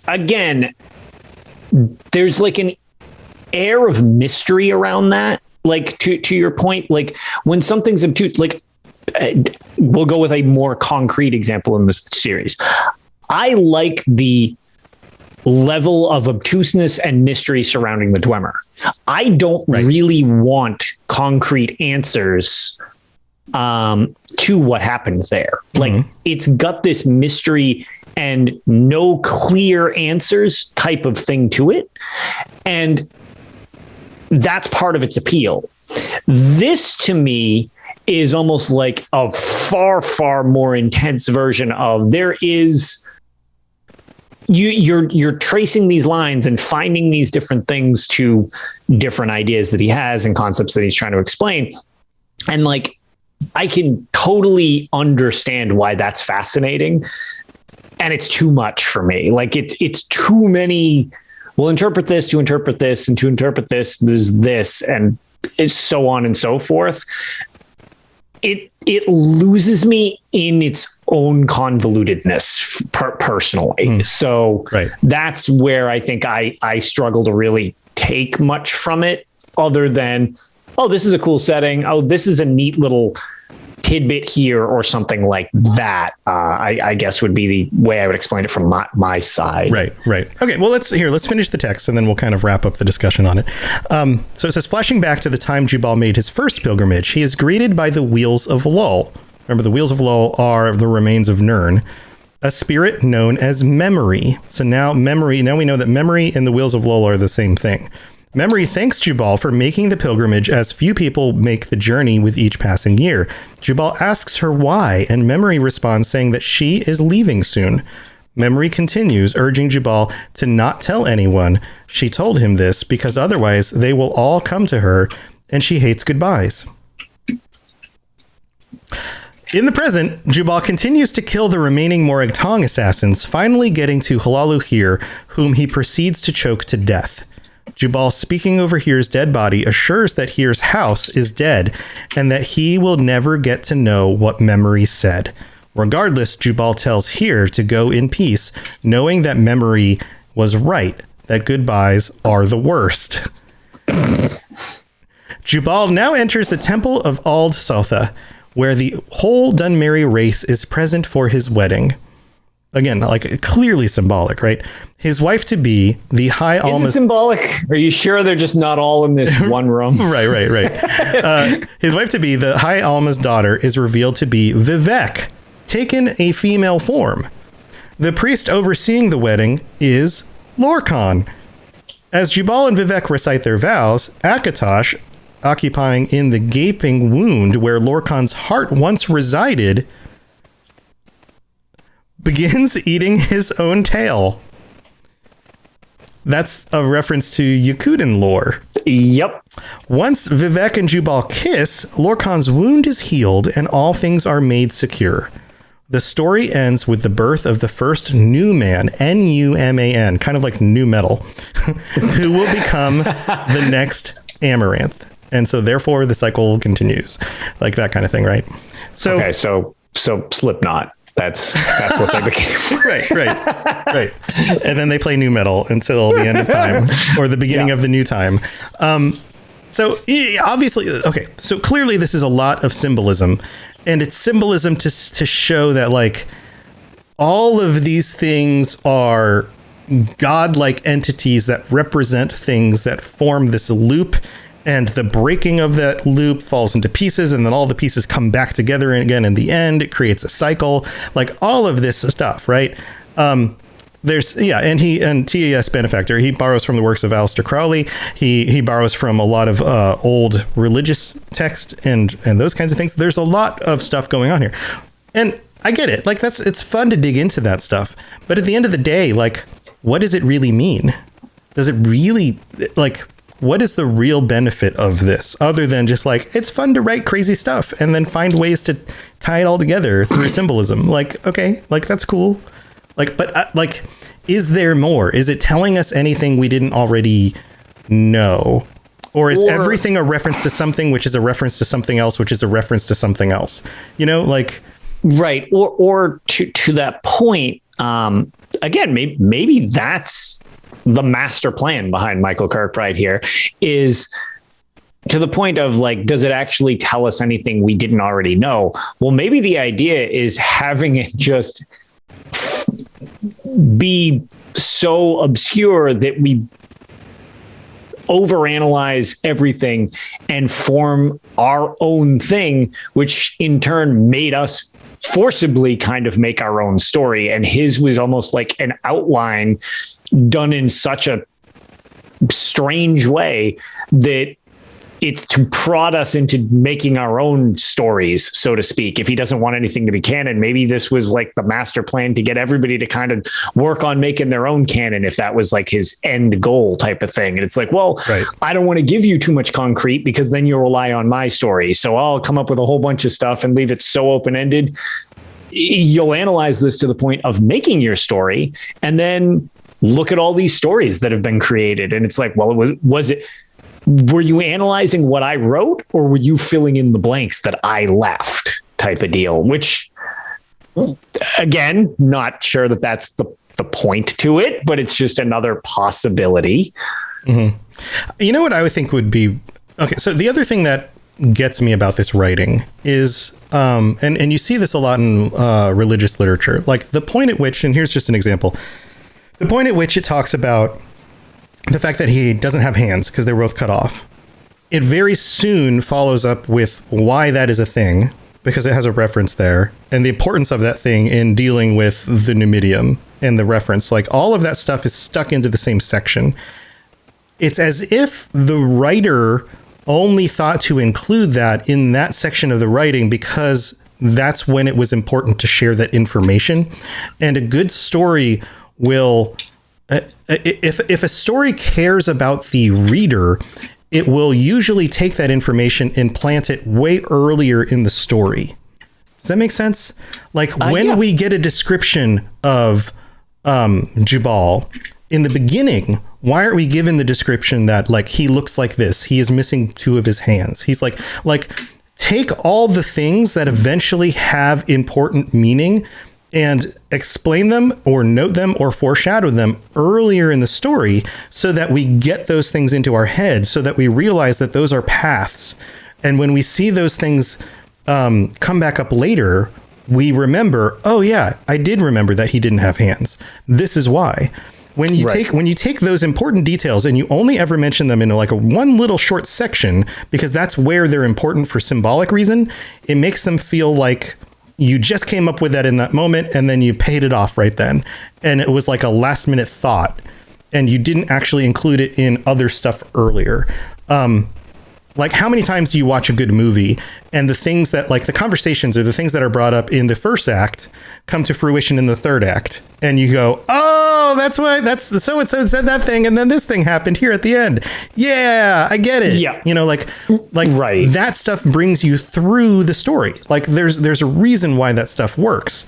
again, there's like an air of mystery around that. Like, to your point, like when something's obtuse, like we'll go with a more concrete example in this series. I like the level of obtuseness and mystery surrounding the Dwemer. I don't really want concrete answers to what happened there. Like, it's got this mystery and no clear answers type of thing to it. And that's part of its appeal. This, to me, is almost like a far, far more intense version of, there is... You're tracing these lines and finding these different things to different ideas that he has and concepts that he's trying to explain. And like, I can totally understand why that's fascinating. And it's too much for me. Like, it's too many. We'll interpret this to interpret this, and to interpret this, there's this, and is so on and so forth. It loses me in its own convolutedness personally. So that's where I think I struggle to really take much from it, other than, oh, this is a cool setting. Oh, this is a neat little tidbit here, or something like that. I guess would be the way I would explain it from my side. Right. Okay. Well, let's finish the text, and then we'll kind of wrap up the discussion on it. So it says, flashing back to the time Jubal made his first pilgrimage, he is greeted by the Wheels of Lull. Remember, the Wheels of Lull are the remains of Nirn, a spirit known as memory. So now we know that memory and the Wheels of Lull are the same thing. Memory thanks Jubal for making the pilgrimage, as few people make the journey with each passing year. Jubal asks her why, and Memory responds saying that she is leaving soon. Memory continues, urging Jubal to not tell anyone she told him this, because otherwise they will all come to her, and she hates goodbyes. In the present, Jubal continues to kill the remaining Morag Tong assassins, finally getting to Halalu Hir, whom he proceeds to choke to death. Jubal, speaking over Hir's dead body, assures that Hir's house is dead and that he will never get to know what Memory said. Regardless, Jubal tells Hir to go in peace, knowing that Memory was right, that goodbyes are the worst. Jubal now enters the temple of Ald Southa, where the whole Dunmerry race is present for his wedding. Again, like, clearly symbolic, right? His wife-to-be, the High Alma's... Is it symbolic? Are you sure they're just not all in this one room? Right. His wife-to-be, the High Alma's daughter, is revealed to be Vivek, taken a female form. The priest overseeing the wedding is Lorcan. As Jubal and Vivek recite their vows, Akatosh, occupying in the gaping wound where Lorcan's heart once resided, begins eating his own tail. That's a reference to Yakuden lore. Yep. Once Vivek and Jubal kiss, Lorcan's wound is healed and all things are made secure. The story ends with the birth of the first new man, Numan, kind of like new metal, who will become the next Amaranth. And so therefore the cycle continues, like that kind of thing, right? So okay, so Slipknot. That's what they became. right. And then they play new metal until the end of time or the beginning of the new time. So obviously, okay, so clearly this is a lot of symbolism, and it's symbolism to show that like all of these things are godlike entities that represent things that form this loop, and the breaking of that loop falls into pieces, and then all the pieces come back together and again in the end. It creates a cycle, like all of this stuff, right? There's and TAS Benefactor, he borrows from the works of Aleister Crowley. He borrows from a lot of old religious text and those kinds of things. There's a lot of stuff going on here, and I get it. Like it's fun to dig into that stuff, but at the end of the day, like, what does it really mean? Does it really, like, what is the real benefit of this other than just like, it's fun to write crazy stuff and then find ways to tie it all together through symbolism? Like, okay, like that's cool. Like, but like, is there more? Is it telling us anything we didn't already know? Or is everything a reference to something, which is a reference to something else, which is a reference to something else? You know, like. Right. Or to that point, again, maybe that's the master plan behind Michael Kirkbride here, is to the point of like, does it actually tell us anything we didn't already know? Well, maybe the idea is having it just be so obscure that we overanalyze everything and form our own thing, which in turn made us forcibly kind of make our own story. And his was almost like an outline done in such a strange way that it's to prod us into making our own stories, so to speak. If he doesn't want anything to be canon, maybe this was like the master plan to get everybody to kind of work on making their own canon, if that was like his end goal type of thing. And it's like, well, right. I don't want to give you too much concrete because then you'll rely on my story. So I'll come up with a whole bunch of stuff and leave it so open-ended. You'll analyze this to the point of making your story and then look at all these stories that have been created. And it's like, well, were you analyzing what I wrote, or were you filling in the blanks that I left type of deal? Which, again, not sure that that's the point to it, but it's just another possibility. Mm-hmm. You know what I would think would be, okay, so the other thing that gets me about this writing is, and you see this a lot in religious literature, like the point at which, and here's just an example, the point at which it talks about the fact that he doesn't have hands because they were both cut off. It very soon follows up with why that is a thing, because it has a reference there, and the importance of that thing in dealing with the Numidium and the reference. Like all of that stuff is stuck into the same section. It's as if the writer only thought to include that in that section of the writing because that's when it was important to share that information. And a good story will, if a story cares about the reader, it will usually take that information and plant it way earlier in the story. Does that make sense? Like when we get a description of Jubal in the beginning, why aren't we given the description that like he looks like this? He is missing two of his hands. He's like take all the things that eventually have important meaning and explain them or note them or foreshadow them earlier in the story so that we get those things into our head, so that we realize that those are paths. And when we see those things come back up later, we remember, oh yeah, I did remember that he didn't have hands. This is why. When you take those important details and you only ever mention them in like a one little short section, because that's where they're important for symbolic reason, it makes them feel like you just came up with that in that moment and then you paid it off right then. And it was like a last minute thought and you didn't actually include it in other stuff earlier. Like, how many times do you watch a good movie and the things that, like, the conversations or the things that are brought up in the first act come to fruition in the third act, and you go, oh, that's why, that's so and so said that thing, and then this thing happened here at the end. Yeah, I get it. Yeah, you know, like right. That stuff brings you through the story. Like, there's a reason why that stuff works.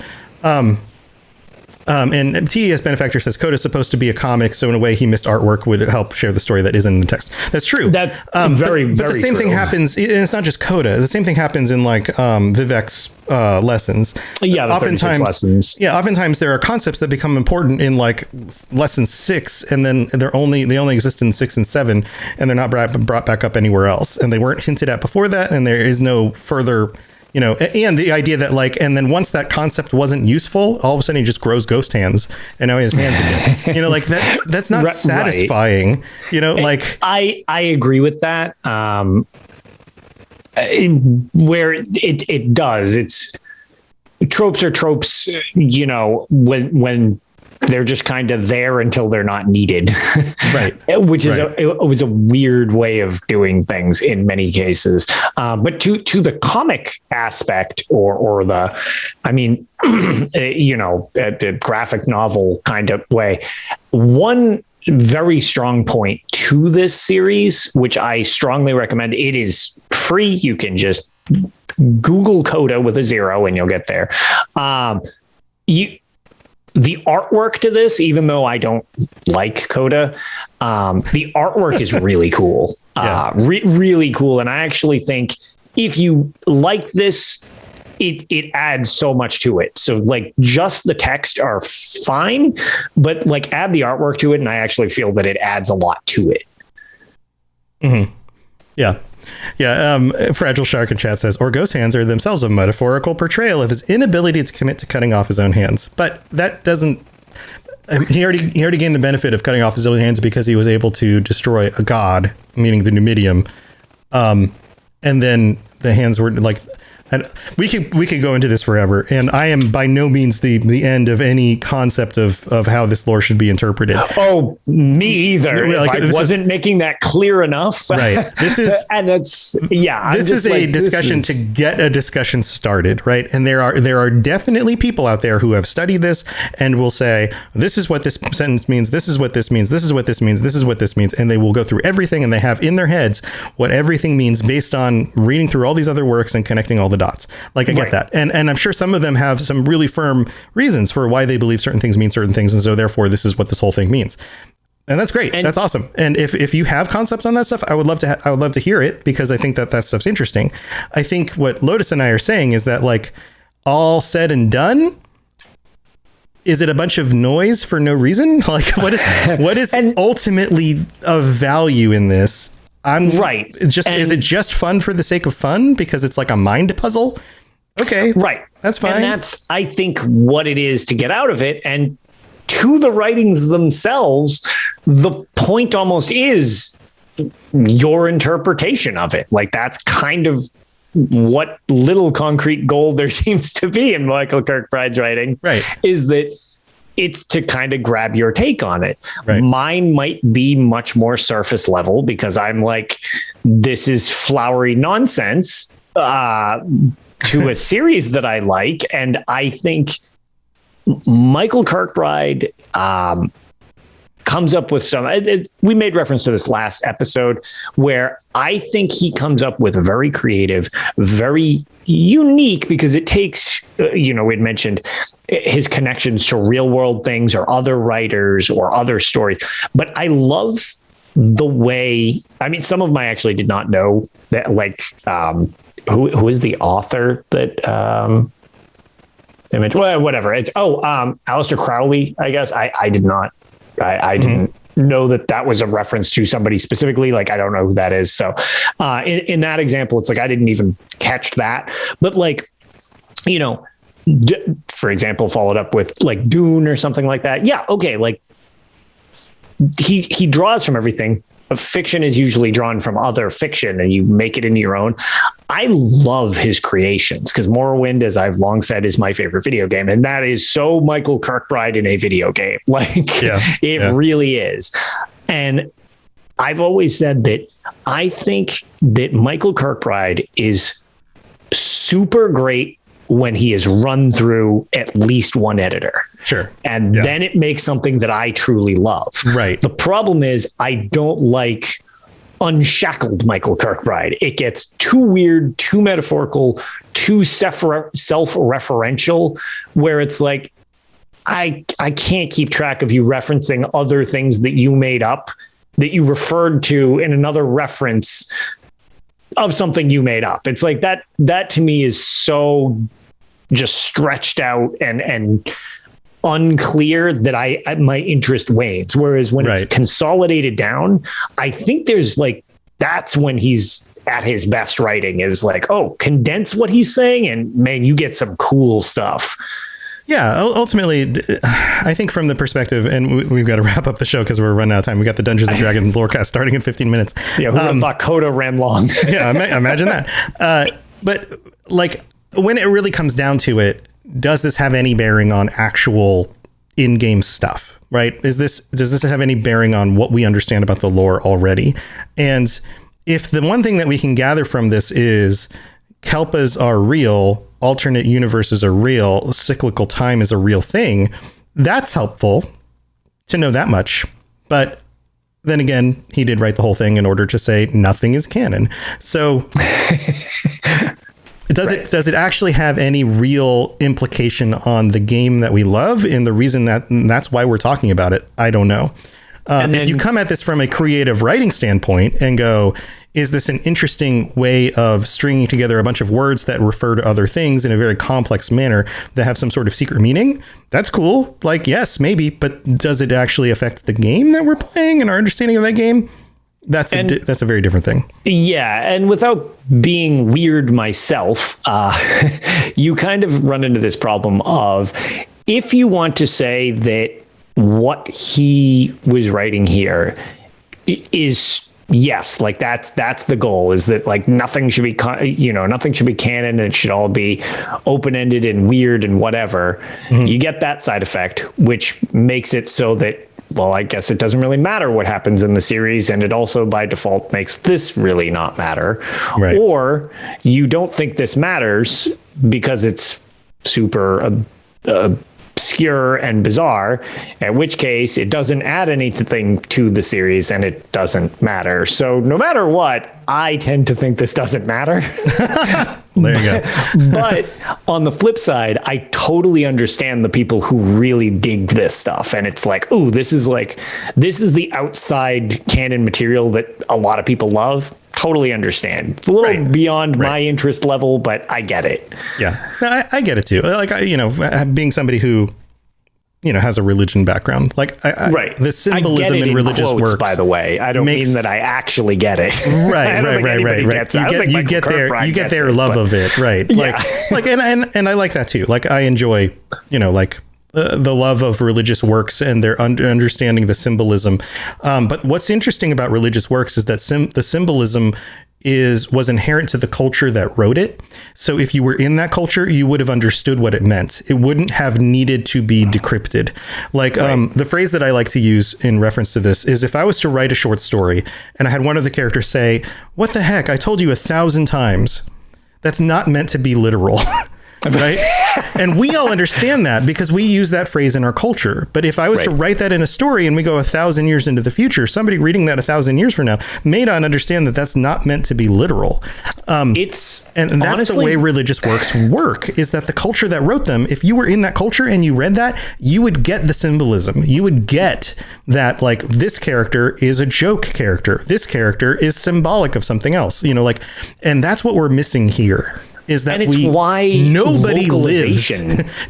And TES Benefactor says Coda is supposed to be a comic, so in a way he missed artwork would help share the story that isn't in the text. That's true. That's very very But the same true. thing happens, and it's not just Coda. The same thing happens in like Vivek's lessons. Yeah, the 36 lessons. Yeah, oftentimes there are concepts that become important in like lesson 6, and then they only exist in 6 and 7, and they're not brought back up anywhere else, and they weren't hinted at before that, and there is no further. You know, and the idea that like, and then once that concept wasn't useful, all of a sudden he just grows ghost hands, and now he has hands again. You know, like that's not satisfying. Right. You know, like I agree with that. Where it does, it's tropes are tropes. You know, when they're just kind of there until they're not needed, right? Which is it was a weird way of doing things in many cases. But to the comic aspect or the, I mean, you know, a graphic novel kind of way, one very strong point to this series, which I strongly recommend. It is free. You can just Google Coda with a 0 and you'll get there. The artwork to this, even though I don't like Coda, the artwork is really cool. Really cool. And I actually think if you like this, it adds so much to it. So like just the text are fine, but like add the artwork to it. And I actually feel that it adds a lot to it. Mm-hmm. Yeah. Yeah, Fragile Shark in chat says, or ghost hands are themselves a metaphorical portrayal of his inability to commit to cutting off his own hands. But that doesn't. He already gained the benefit of cutting off his own hands because he was able to destroy a god, meaning the Numidium. And then the hands were like. And we could go into this forever, and I am by no means the end of any concept of how this lore should be interpreted. Oh, me either. Like, I wasn't making that clear enough. Right. This is and that's This is a discussion to get a discussion started, right? And there are definitely people out there who have studied this and will say, this is what this sentence means, this is what this means, this is what this means, this is what this means, and they will go through everything, and they have in their heads what everything means based on reading through all these other works and connecting all the dots. Like, I get that. And I'm sure some of them have some really firm reasons for why they believe certain things mean certain things. And so therefore this is what this whole thing means. And that's great. That's awesome. And if you have concepts on that stuff, I would love to hear it, because I think that stuff's interesting. I think what Lotus and I are saying is that, like, all said and done, is it a bunch of noise for no reason? Like, what is ultimately of value in this? Right. Is it just fun for the sake of fun because it's like a mind puzzle? Okay. Right. That's fine. And that's, I think, what it is to get out of it. And to the writings themselves, the point almost is your interpretation of it. Like, that's kind of what little concrete gold there seems to be in Michael Kirkbride's writing. Right. Is that it's to kind of grab your take on it. Right. Mine might be much more surface level because I'm like, this is flowery nonsense to a series that I like. And I think Michael Kirkbride comes up with some, we made reference to this last episode, where I think he comes up with a very creative, very unique, because it takes, we'd mentioned his connections to real world things or other writers or other stories. But I love the way, I mean, some of them I actually did not know that, like, who is the author that, whatever. Aleister Crowley, I guess. I did not. I didn't know that was a reference to somebody specifically. Like, I don't know who that is. So in that example, it's like, I didn't even catch that. But, like, for example, followed up with like Dune or something like that. Yeah. Okay. Like, he draws from everything. Fiction is usually drawn from other fiction, and you make it into your own. I love his creations, because Morrowind, as I've long said, is my favorite video game. And that is so Michael Kirkbride in a video game. Like, it really is. And I've always said that I think that Michael Kirkbride is super great when he is run through at least one editor. Sure. And then it makes something that I truly love. Right. The problem is I don't like unshackled Michael Kirkbride. It gets too weird, too metaphorical, too self-referential, where it's like, I can't keep track of you referencing other things that you made up, that you referred to in another reference of something you made up. It's like that to me is so just stretched out and unclear that my interest wanes. Whereas when it's consolidated down, I think there's like, that's when he's at his best writing, is like, oh, condense what he's saying and man, you get some cool stuff. Yeah, ultimately, I think from the perspective, and we've got to wrap up the show because we're running out of time. We got the Dungeons and Dragons Lorecast starting in 15 minutes. Yeah, who would have thought Coda ran long? Yeah, imagine that. But like when it really comes down to it, does this have any bearing on actual in-game stuff? Right? Does this have any bearing on what we understand about the lore already? And if the one thing that we can gather from this is Kelpas are real, alternate universes are real, cyclical time is a real thing, that's helpful to know that much. But then again, he did write the whole thing in order to say nothing is canon. So does it actually have any real implication on the game that we love? And the reason that's why we're talking about it, I don't know. If you come at this from a creative writing standpoint and go, is this an interesting way of stringing together a bunch of words that refer to other things in a very complex manner that have some sort of secret meaning? That's cool. Like, yes, maybe. But does it actually affect the game that we're playing and our understanding of that game? That's a very different thing. Yeah. And without being weird myself, you kind of run into this problem of, if you want to say that what he was writing here is, yes, like that's the goal, is that like nothing should be, nothing should be canon, and it should all be open-ended and weird and whatever. Mm-hmm. You get that side effect, which makes it so that, well, I guess it doesn't really matter what happens in the series, and it also by default makes this really not matter. Right. Or you don't think this matters because it's super obscure and bizarre, in which case it doesn't add anything to the series and it doesn't matter. So no matter what, I tend to think this doesn't matter. There you go. But on the flip side, I totally understand the people who really dig this stuff. And it's like, ooh, this is the outside canon material that a lot of people love. Totally understand. It's a little beyond my interest level, but I get it. Yeah, I get it too. Like, being somebody who, has a religion background, like, the symbolism in religious quotes, works. By the way, I don't mean that I actually get it. Right. You get their love of it. Right. Yeah. And I like that too. Like, I enjoy, the love of religious works and their understanding the symbolism. But what's interesting about religious works is that the symbolism was inherent to the culture that wrote it. So if you were in that culture, you would have understood what it meant. It wouldn't have needed to be decrypted. Like, the phrase that I like to use in reference to this is, if I was to write a short story and I had one of the characters say, "What the heck? I told you 1,000 times." That's not meant to be literal. Right. And we all understand that because we use that phrase in our culture. But if I was to write that in a story and we go 1,000 years into the future, somebody reading that 1,000 years from now may not understand that that's not meant to be literal. And that's honestly the way religious works work, is that the culture that wrote them, if you were in that culture and you read that, you would get the symbolism. You would get that, like, this character is a joke character. This character is symbolic of something else, and that's what we're missing here. Is that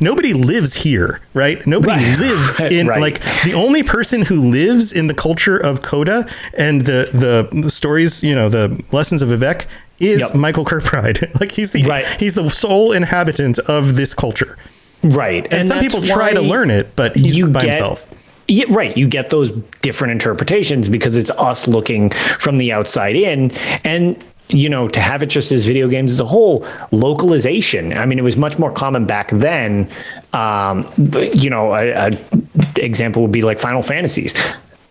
nobody lives here, right? Nobody lives in like, the only person who lives in the culture of Coda and the stories, the lessons of Vivek is Michael Kirkbride. Like, he's the sole inhabitant of this culture. Right. And some people try to learn it, but he's by himself. Yeah, right. You get those different interpretations because it's us looking from the outside in. And to have it just as video games as a whole, localization. I mean, it was much more common back then. A example would be like Final Fantasies.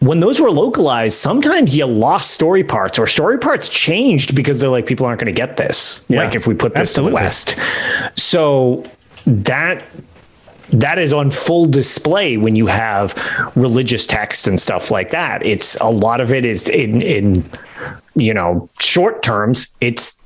when those were localized, sometimes you lost story parts, or story parts changed because they're like, people aren't going to get this. Yeah, like if we put this absolutely. to the West. So that is on full display when you have religious text and stuff like that. It's a lot of it is in short terms, it's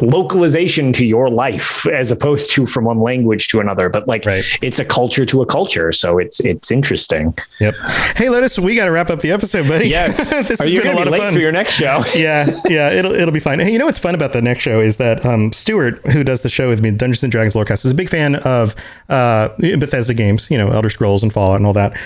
localization to your life as opposed to from one language to another. But it's a culture to a culture. So it's interesting. Yep. Hey, Lotus, we got to wrap up the episode, buddy. Yes. This Are has you been a going to lot be of late fun for your next show? Yeah, it'll be fine. Hey, you know what's fun about the next show is that Stuart, who does the show with me, Dungeons and Dragons Lorecast, is a big fan of Bethesda games, Elder Scrolls and Fallout and all that.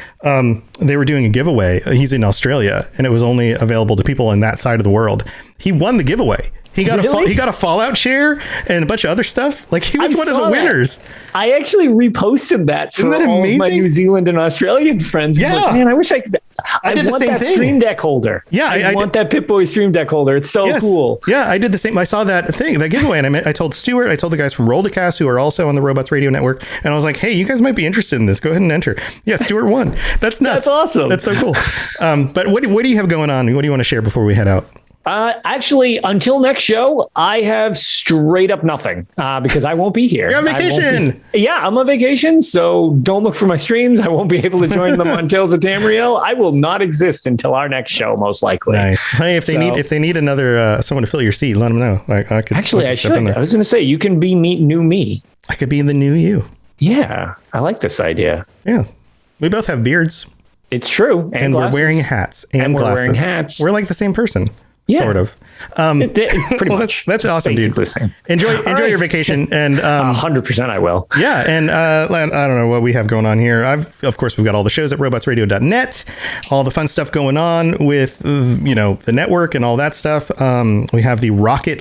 They were doing a giveaway. He's in Australia, and it was only available to people in that side of the world. He won the giveaway. He got a Fallout chair and a bunch of other stuff. Like, he was one of the winners. I actually reposted that for all of my New Zealand and Australian friends. Yeah. Like, man, I wish I could. I did the want same that thing. Stream Deck holder. Yeah, I want that Pip-Boy Stream Deck holder. It's so cool. Yeah, I did the same. I saw that giveaway, and I told Stuart, I told the guys from Roll the Cast, who are also on the Robots Radio Network, and I was like, hey, you guys might be interested in this. Go ahead and enter. Yeah, Stuart won. That's nuts. That's awesome. That's so cool. But what do you have going on? What do you want to share before we head out? Actually, until next show, I have straight up nothing because I won't be here. You're on vacation. I'm on vacation, so don't look for my streams. I won't be able to join them on Tales of Tamriel. I will not exist until our next show, most likely. Nice. Hey, if they need another someone to fill your seat, let them know. I should. I was going to say, you can be new me. I could be the new you. Yeah, I like this idea. Yeah, we both have beards. It's true, and we're wearing hats and glasses. We're wearing hats. We're like the same person. Yeah. Sort of. Pretty much. That's awesome, dude. Enjoy your vacation. And 100% I will. Yeah. And I don't know what we have going on here. Of course, we've got all the shows at robotsradio.net, all the fun stuff going on with, the network and all that stuff. We have the Rocket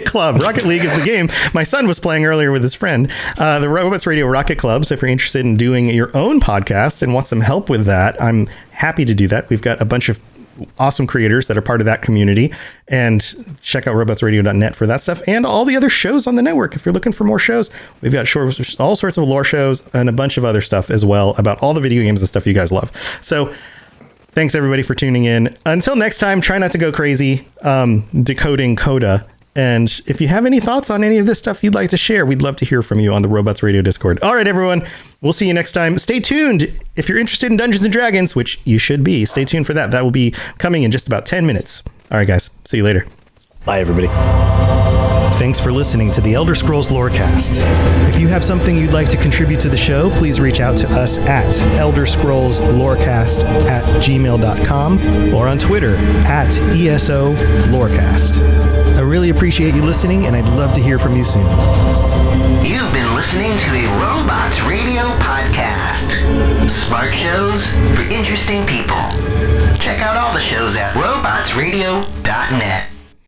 Club. Rocket League is the game my son was playing earlier with his friend. The Robots Radio Rocket Club. So if you're interested in doing your own podcast and want some help with that, I'm happy to do that. We've got a bunch of awesome creators that are part of that community, and check out robotsradio.net for that stuff and all the other shows on the network. If you're looking for more shows, we've got all sorts of lore shows and a bunch of other stuff as well about all the video games and stuff you guys love. So thanks everybody for tuning in. Until next time, try not to go crazy decoding Coda. And if you have any thoughts on any of this stuff you'd like to share, we'd love to hear from you on the Robots Radio Discord. All right, everyone. We'll see you next time. Stay tuned. If you're interested in Dungeons and Dragons, which you should be, stay tuned for that. That will be coming in just about 10 minutes. All right, guys. See you later. Bye, everybody. Thanks for listening to the Elder Scrolls Lorecast. If you have something you'd like to contribute to the show, please reach out to us at elderscrollslorecast@gmail.com or on Twitter @ESO Lorecast. I really appreciate you listening, and I'd love to hear from you soon. You've been listening to a Robots Radio podcast. Smart shows for interesting people. Check out all the shows at robotsradio.net.